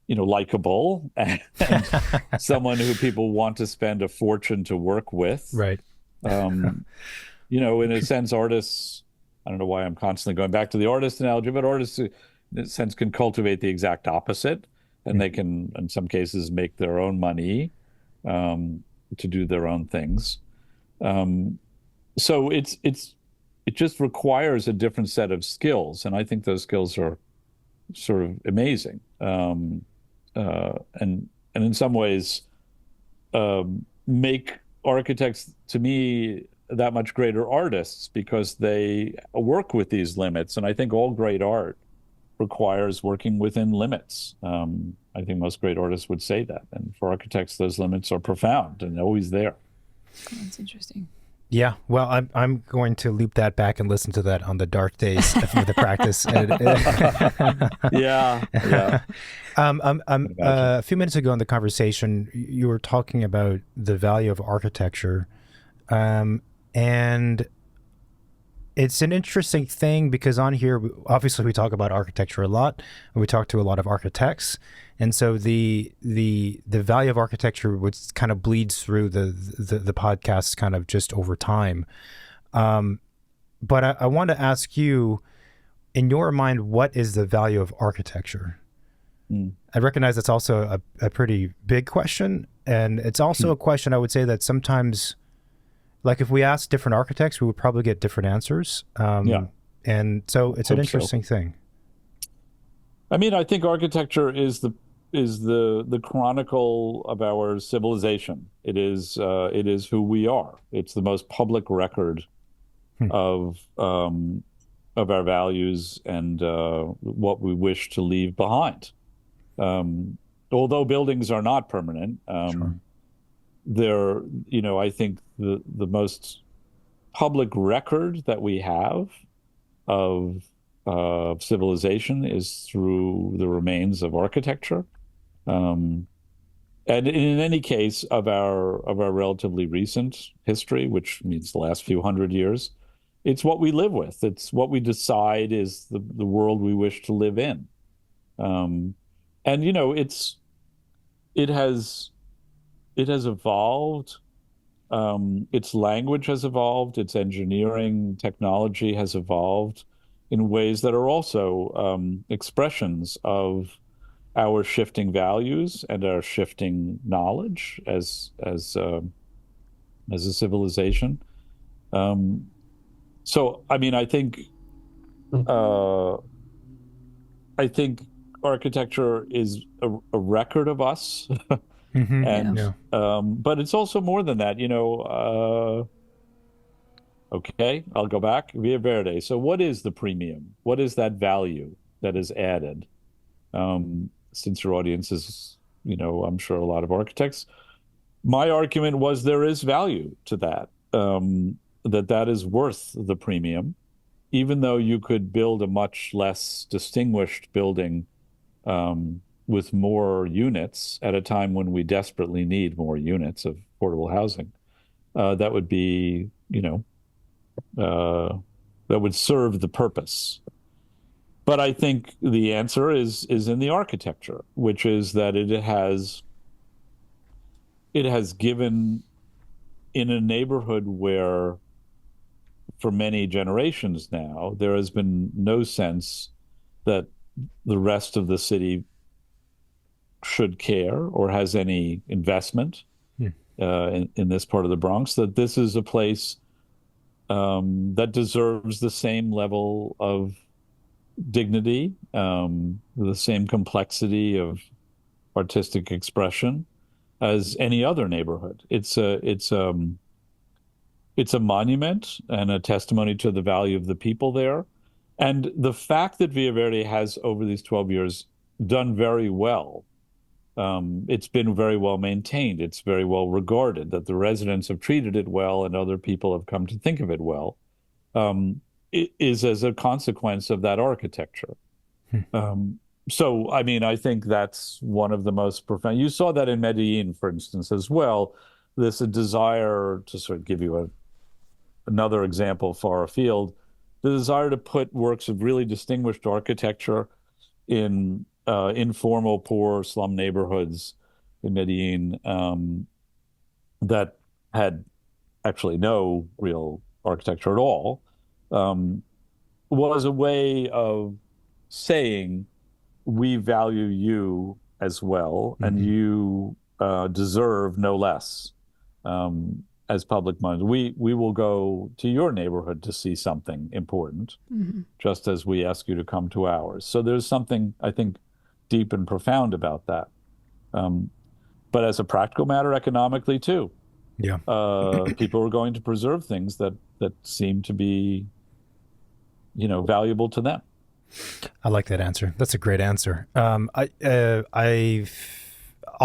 likable and someone who people want to spend a fortune to work with. Right. In a sense, artists, I don't know why I'm constantly going back to the artist analogy, but artists, in a sense, can cultivate the exact opposite. And they can, in some cases, make their own money to do their own things. So it just requires a different set of skills, and I think those skills are sort of amazing. And in some ways, make architects, to me, that much greater artists because they work with these limits. And I think all great art requires working within limits. I think most great artists would say that. And for architects, those limits are profound and always there. That's interesting. Yeah, well, I'm going to loop that back and listen to that on the dark days of the practice. Yeah. A few minutes ago in the conversation, you were talking about the value of architecture, and it's an interesting thing because on here, obviously, we talk about architecture a lot, and we talk to a lot of architects, and so the value of architecture, which kind of bleeds through the podcast, kind of just over time. But I want to ask you, in your mind, what is the value of architecture? I recognize that's also a pretty big question, and it's also a question I would say that sometimes, like if we ask different architects, we would probably get different answers. And so it's an interesting thing. I mean, I think architecture is the chronicle of our civilization. It is who we are. It's the most public record of our values and what we wish to leave behind. Although buildings are not permanent, Sure. they're, I think the most public record that we have of civilization is through the remains of architecture. And in any case of our relatively recent history, which means the last few hundred years, it's what we live with. It's what we decide is the world we wish to live in. And it has evolved. Its language has evolved. Its engineering technology has evolved in ways that are also expressions of our shifting values and our shifting knowledge as a civilization. So, I mean, I think architecture is a record of us, and but it's also more than that. Okay, I'll go back. Via Verde. So, what is the premium? What is that value that is added? Since your audience is, I'm sure a lot of architects. My argument was there is value to that, that is worth the premium, even though you could build a much less distinguished building with more units at a time when we desperately need more units of affordable housing. That would be, that would serve the purpose. But I think the answer is in the architecture, which is that it has given, in a neighborhood where for many generations now, there has been no sense that the rest of the city should care or has any investment in this part of the Bronx, that this is a place that deserves the same level of dignity, the same complexity of artistic expression as any other neighborhood. It's a monument and a testimony to the value of the people there. And the fact that Villa Verde has, over these 12 years, done very well It's been very well maintained. It's very well regarded that the residents have treated it well and other people have come to think of it well. It is as a consequence of that architecture. So, I mean, I think that's one of the most profound. You saw that in Medellin, for instance, as well. There's a desire to sort of give you another example far afield, the desire to put works of really distinguished architecture in informal, poor slum neighborhoods in Medellin that had actually no real architecture at all, was a way of saying, we value you as well, and you deserve no less as public money. We will go to your neighborhood to see something important, just as we ask you to come to ours. So there's something, I think, deep and profound about that. But as a practical matter, economically too, people are going to preserve things that seem to be, valuable to them. I like that answer. That's a great answer. All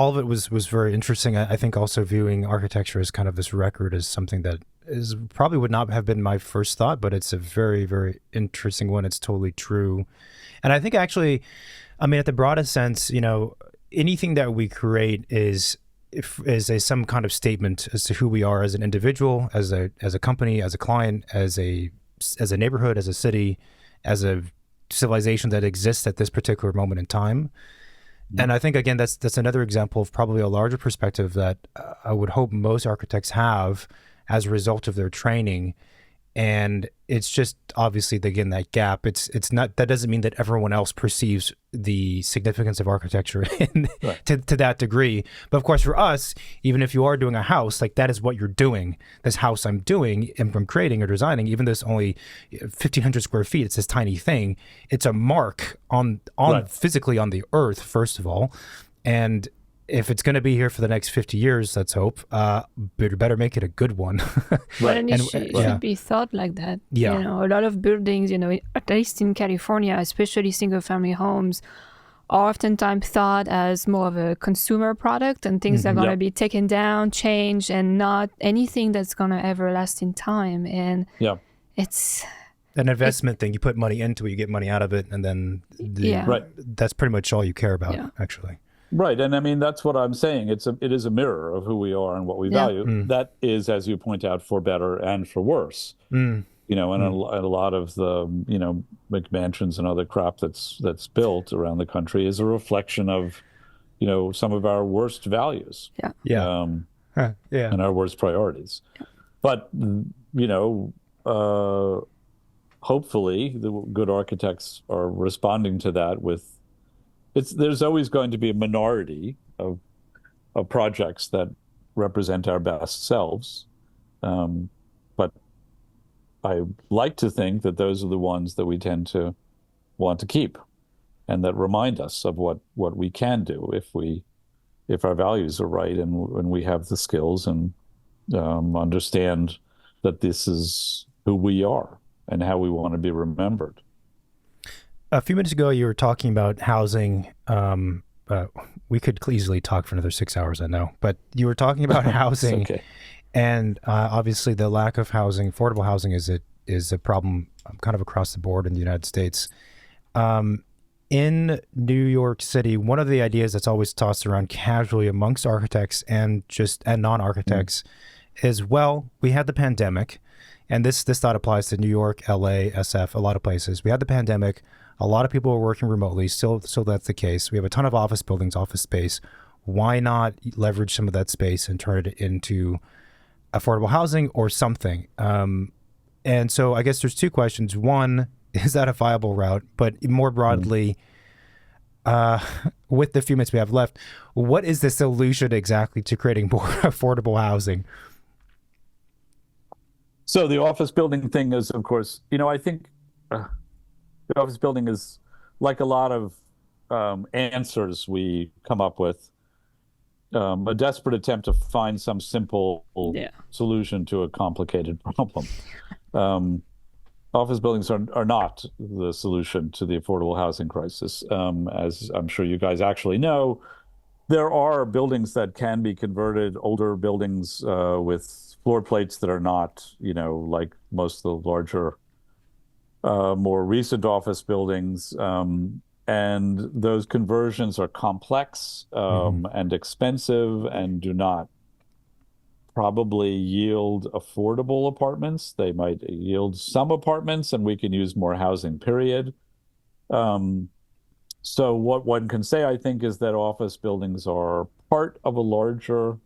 of it was very interesting. I think also viewing architecture as kind of this record is something that is probably would not have been my first thought, but it's a very, very interesting one. It's totally true. And I think actually, I mean, at the broadest sense, anything that we create is some kind of statement as to who we are as an individual, as a company, as a client, as a neighborhood, as a city, as a civilization that exists at this particular moment in time. And I think, again, that's another example of probably a larger perspective that I would hope most architects have as a result of their training. And it's just obviously, again, that gap. It's not, that doesn't mean that everyone else perceives the significance of architecture to that degree. But of course, for us, even if you are doing a house, like that is what you're doing. This house I'm doing and from creating or designing, even though it's only 1,500 square feet, it's this tiny thing. It's a mark on physically on the earth, first of all. And if it's going to be here for the next 50 years, let's hope, better make it a good one. And it should be thought like that. A lot of buildings, at least in California, especially single-family homes, are oftentimes thought as more of a consumer product, and things are going to be taken down, changed, and not anything that's going to ever last in time. And it's an investment thing. You put money into it, you get money out of it, and then that's pretty much all you care about, actually. Right. And I mean, that's what I'm saying. It is a mirror of who we are and what we value. That is, as you point out, for better and for worse. And a lot of the, McMansions and other crap that's built around the country is a reflection of, some of our worst values. And our worst priorities. But, hopefully the good architects are responding to that with, there's always going to be a minority of projects that represent our best selves. But I like to think that those are the ones that we tend to want to keep and that remind us of what we can do if our values are right and we have the skills and understand that this is who we are and how we want to be remembered. A few minutes ago, you were talking about housing. We could easily talk for another 6 hours, I know, but you were talking about housing, okay. And obviously the lack of housing, affordable housing, is a problem kind of across the board in the United States. In New York City, one of the ideas that's always tossed around casually amongst architects and non-architects is, well, we had the pandemic, and this thought applies to New York, LA, SF, a lot of places. We had the pandemic. A lot of people are working remotely. Still that's the case. We have a ton of office buildings, office space. Why not leverage some of that space and turn it into affordable housing or something? And so I guess there's two questions. One, is that a viable route? But more broadly, with the few minutes we have left, what is the solution exactly to creating more affordable housing? So the office building thing is, of course, I think the office building is like a lot of answers we come up with, a desperate attempt to find some simple solution to a complicated problem. Office buildings are not the solution to the affordable housing crisis. As I'm sure you guys actually know, There are buildings that can be converted, older buildings with floor plates that are not, like most of the larger, more recent office buildings. And those conversions are complex and expensive and do not probably yield affordable apartments. They might yield some apartments, and we can use more housing, period. So what one can say, I think, is that office buildings are part of a larger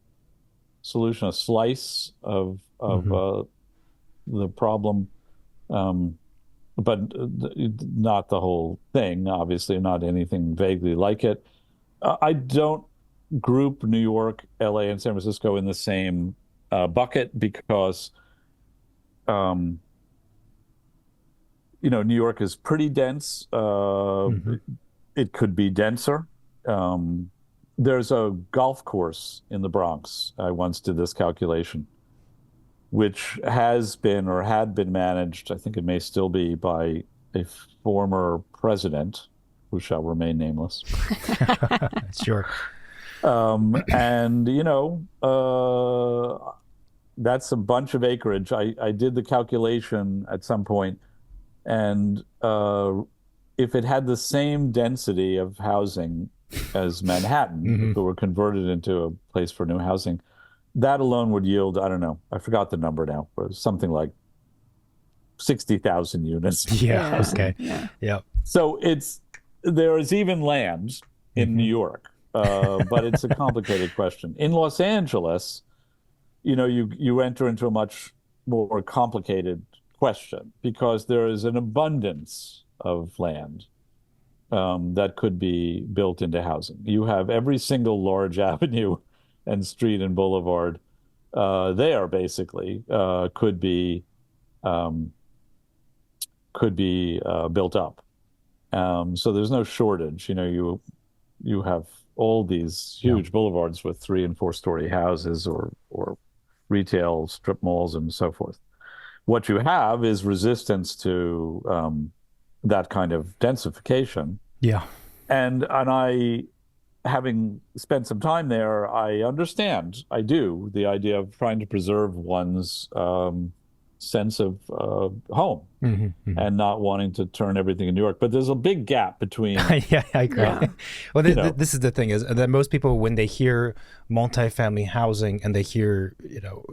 solution, a slice of the problem, but not the whole thing, obviously, not anything vaguely like it. I don't group New York, LA, and San Francisco in the same bucket because, New York is pretty dense. It could be denser. There's a golf course in the Bronx. I once did this calculation, which has been or had been managed, I think it may still be, by a former president who shall remain nameless. Sure. And, that's a bunch of acreage. I did the calculation at some point, and if it had the same density of housing as Manhattan, if it were converted into a place for new housing, that alone would yield, I don't know, I forgot the number now, but something like 60,000 units. Yeah. Okay. Yeah. So there is even land in New York, but it's a complicated question. In Los Angeles, you enter into a much more complicated question because there is an abundance of land that could be built into housing. You have every single large avenue and street and boulevard there basically could be built up. So there's no shortage. You have all these huge boulevards with 3- and 4-story houses or retail strip malls and so forth. What you have is resistance to that kind of densification. Yeah. And I, having spent some time there, I understand, I do, the idea of trying to preserve one's sense of home and not wanting to turn everything in New York. But there's a big gap between. Yeah, I agree. Well, this is the thing, is that most people, when they hear multifamily housing and they hear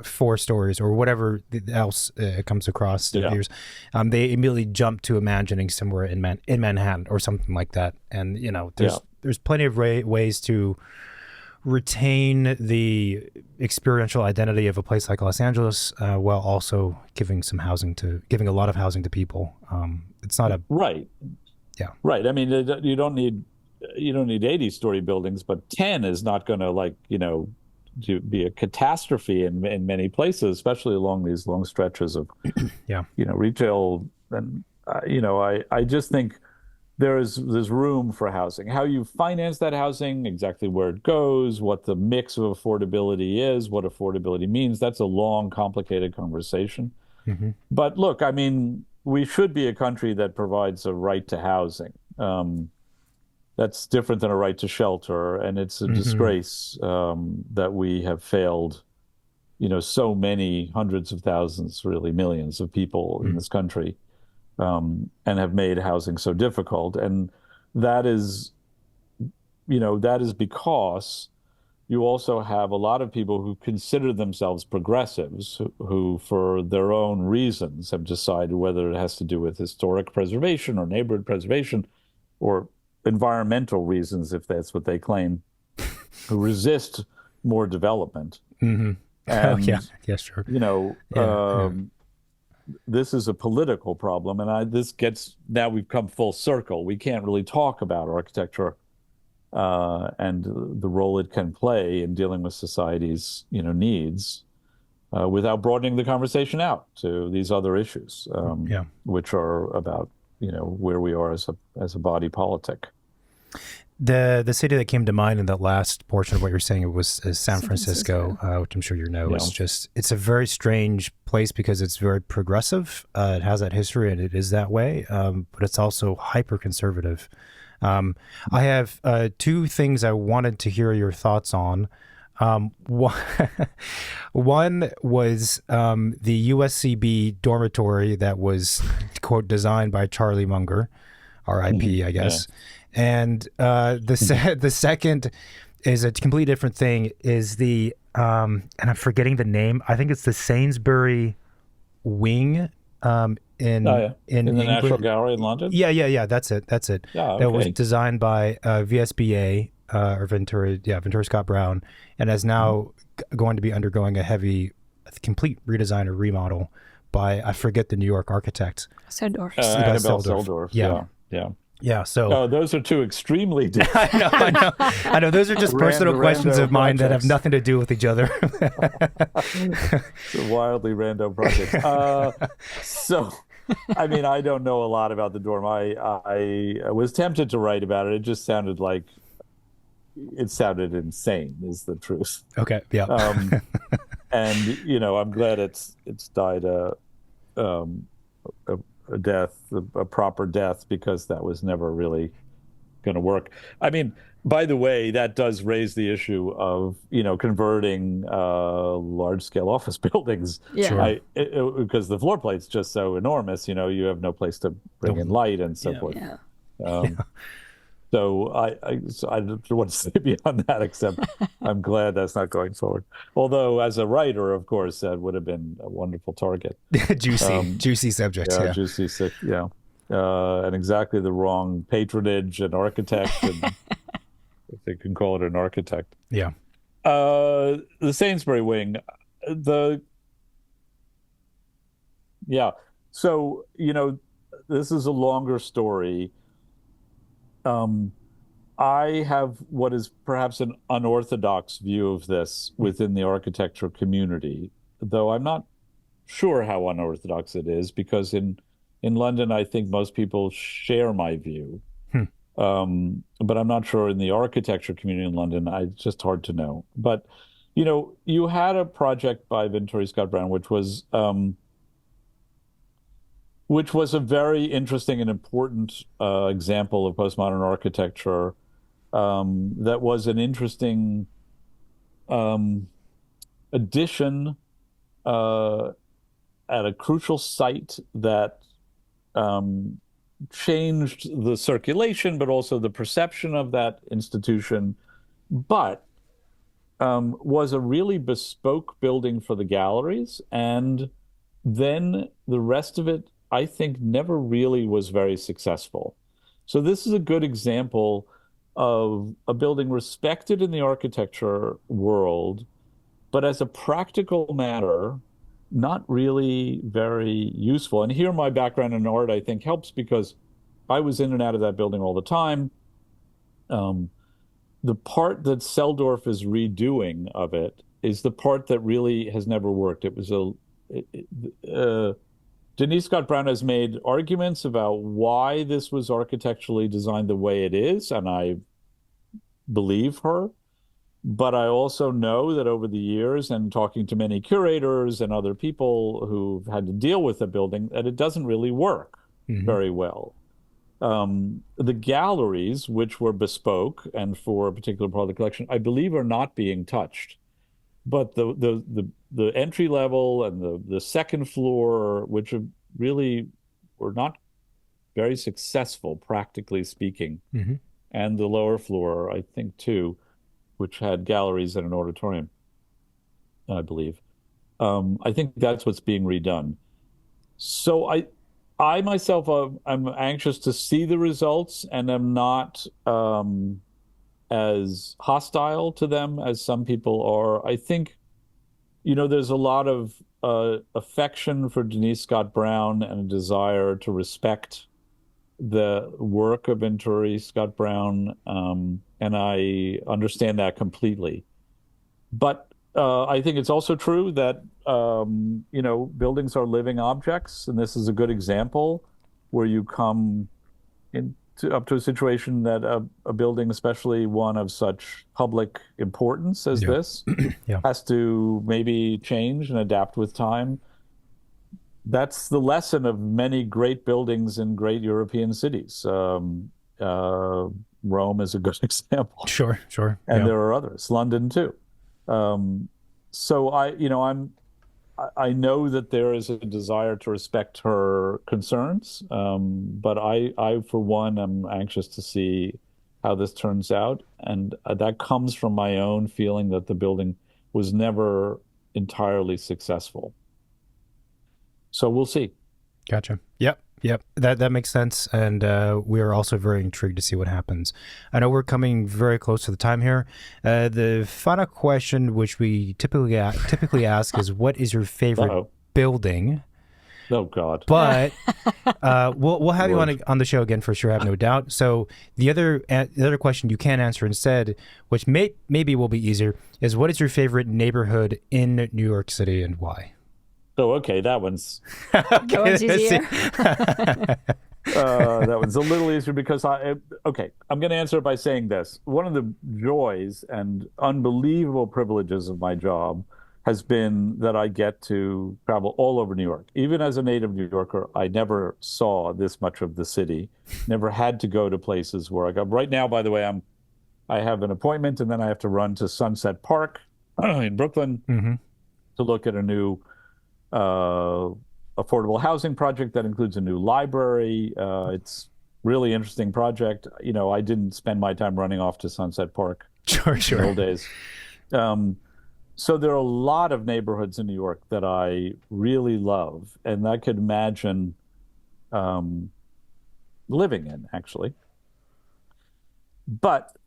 4 stories or whatever else comes across their ears, they immediately jump to imagining somewhere in Manhattan or something like that. And there's plenty of ways to retain the experiential identity of a place like Los Angeles, while also giving a lot of housing to people. It's not a right. Yeah. Right. I mean, you don't need 80-story buildings, but 10 is not going to be a catastrophe in many places, especially along these long stretches of retail. And I just think there's room for housing. How you finance that housing, exactly where it goes, what the mix of affordability is, what affordability means, that's a long, complicated conversation. But look, I mean, we should be a country that provides a right to housing. That's different than a right to shelter, and it's a disgrace that we have failed, so many hundreds of thousands, really millions of people in this country. And have made housing so difficult. And that is because you also have a lot of people who consider themselves progressives who, for their own reasons, have decided whether it has to do with historic preservation or neighborhood preservation or environmental reasons, if that's what they claim, who resist more development. And, sure. This is a political problem, and now we've come full circle. We can't really talk about architecture and the role it can play in dealing with society's needs without broadening the conversation out to these other issues, which are about where we are as a body politic. The city that came to mind in that last portion of what you're saying was San Francisco, which I'm sure you know. It's a very strange place because it's very progressive. It has that history and it is that way, but it's also hyper conservative. I have two things I wanted to hear your thoughts on. One, one was the USCB dormitory that was, quote, designed by Charlie Munger, R.I.P., I guess. Yeah. And the second is a completely different thing, is the, and I'm forgetting the name, I think it's the Sainsbury Wing in the England. National Gallery in London? Yeah, that's it. Yeah, okay. That was designed by VSBA, or Ventura Scott Brown, and is now going to be undergoing a complete redesign or remodel by, I forget the New York architect. Seldorf. Annabelle Seldorf. Yeah. So those are two extremely different. I know. Those are just personal questions of mine that have nothing to do with each other. It's a wildly random project. So, I mean, I don't know a lot about the dorm. I was tempted to write about it. It just sounded insane, is the truth. Okay. Yeah. And I'm glad it's died a death, a proper death, because that was never really going to work. I mean, by the way, that does raise the issue of converting large-scale office buildings. Yeah. Because the floor plate's just so enormous. You have no place to bring in light and so forth. Yeah. So I don't know what to say beyond that, except I'm glad that's not going forward. Although, as a writer, of course, that would have been a wonderful target. Juicy subject. Yeah, juicy. Yeah, and exactly the wrong patronage and architect, and if they can call it an architect. Yeah. The Sainsbury Wing, So this is a longer story. I have what is perhaps an unorthodox view of this within the architecture community, though I'm not sure how unorthodox it is, because in London, I think most people share my view. But I'm not sure in the architecture community in London. It's just hard to know. But, you had a project by Ventura Scott Brown, which was a very interesting and important example of postmodern architecture, that was an interesting addition at a crucial site that changed the circulation, but also the perception of that institution, but was a really bespoke building for the galleries. And then the rest of it, I think, never really was very successful. So this is a good example of a building respected in the architecture world, but as a practical matter, not really very useful. And here my background in art, I think, helps, because I was in and out of that building all the time. The part that Seldorf is redoing of it is the part that really has never worked. It was Denise Scott Brown has made arguments about why this was architecturally designed the way it is, and I believe her. But I also know that over the years, and talking to many curators and other people who've had to deal with the building, that it doesn't really work very well. The galleries, which were bespoke and for a particular part of the collection, I believe are not being touched. But the entry level and the second floor, which really were not very successful, practically speaking, and the lower floor, I think, too, which had galleries and an auditorium, I believe. I think that's what's being redone. So I myself, I'm anxious to see the results, and I'm not as hostile to them as some people are. I think, there's a lot of affection for Denise Scott Brown and a desire to respect the work of Ventura Scott Brown, and I understand that completely. But I think it's also true that buildings are living objects, and this is a good example where you come up to a situation that a building, especially one of such public importance as this, has to maybe change and adapt with time. That's the lesson of many great buildings in great European cities. Rome is a good example. Sure. And Yeah. there are others, London too. So I know that there is a desire to respect her concerns, but I, for one, am anxious to see how this turns out. And that comes from my own feeling that the building was never entirely successful. So we'll see. Gotcha. Yep. That makes sense, and we are also very intrigued to see what happens. I know we're coming very close to the time here. The final question, which we typically ask, is what is your favorite building? Oh God! But we'll have you on the show again for sure. I have no doubt. So the other question you can answer instead, which maybe will be easier, is what is your favorite neighborhood in New York City and why? Oh, okay, that one's That one's easier. that one's a little easier because I'm going to answer it by saying this. One of the joys and unbelievable privileges of my job has been that I get to travel all over New York. Even as a native New Yorker, I never saw this much of the city, never had to go to places where I go. Right now, by the way, I have an appointment and then I have to run to Sunset Park in Brooklyn to look at a new affordable housing project that includes a new library. It's really interesting project. I didn't spend my time running off to Sunset Park Sure. in the old days. So there are a lot of neighborhoods in New York that I really love and that I could imagine living in, actually. But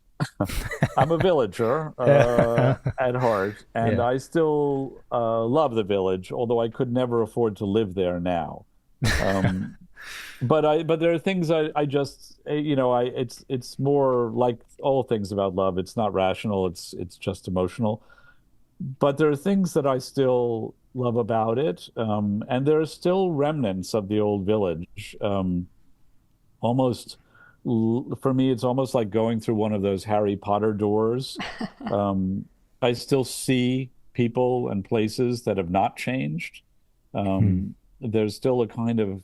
I'm a villager at heart, and I still love the village, although I could never afford to live there now. But there are things I just it's more like all things about love. It's not rational. It's just emotional. But there are things that I still love about it, and there are still remnants of the old village. Almost. For me, it's almost like going through one of those Harry Potter doors. I still see people and places that have not changed. There's still a kind of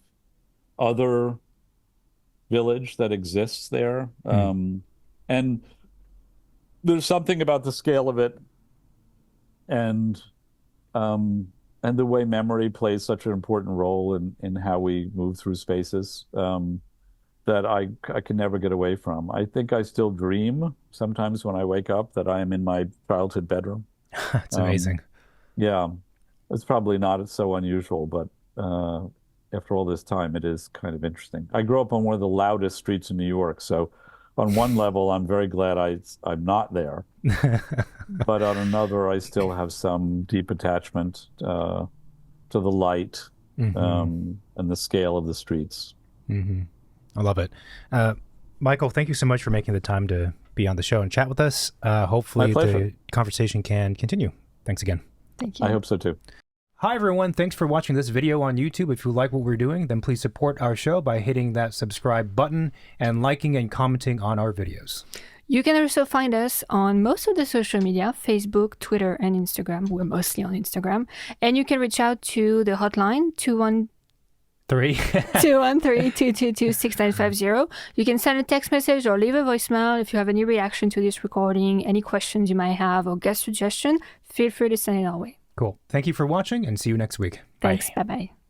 other village that exists there. And there's something about the scale of it and the way memory plays such an important role in how we move through spaces. That I can never get away from. I think I still dream sometimes when I wake up that I am in my childhood bedroom. That's amazing. Yeah, it's probably not so unusual, but after all this time, it is kind of interesting. I grew up on one of the loudest streets in New York, so on one level, I'm very glad I'm not there. But on another, I still have some deep attachment to the light and the scale of the streets. I love it. Michael, thank you so much for making the time to be on the show and chat with us. Hopefully the conversation can continue. Thanks again. Thank you. I hope so too. Hi, everyone. Thanks for watching this video on YouTube. If you like what we're doing, then please support our show by hitting that subscribe button and liking and commenting on our videos. You can also find us on most of the social media, Facebook, Twitter, and Instagram. We're mostly on Instagram. And you can reach out to the hotline, 213-222-6950. You can send a text message or leave a voicemail if you have any reaction to this recording, any questions you might have, or guest suggestion. Feel free to send it our way. Cool. Thank you for watching and see you next week. Thanks. Bye-bye.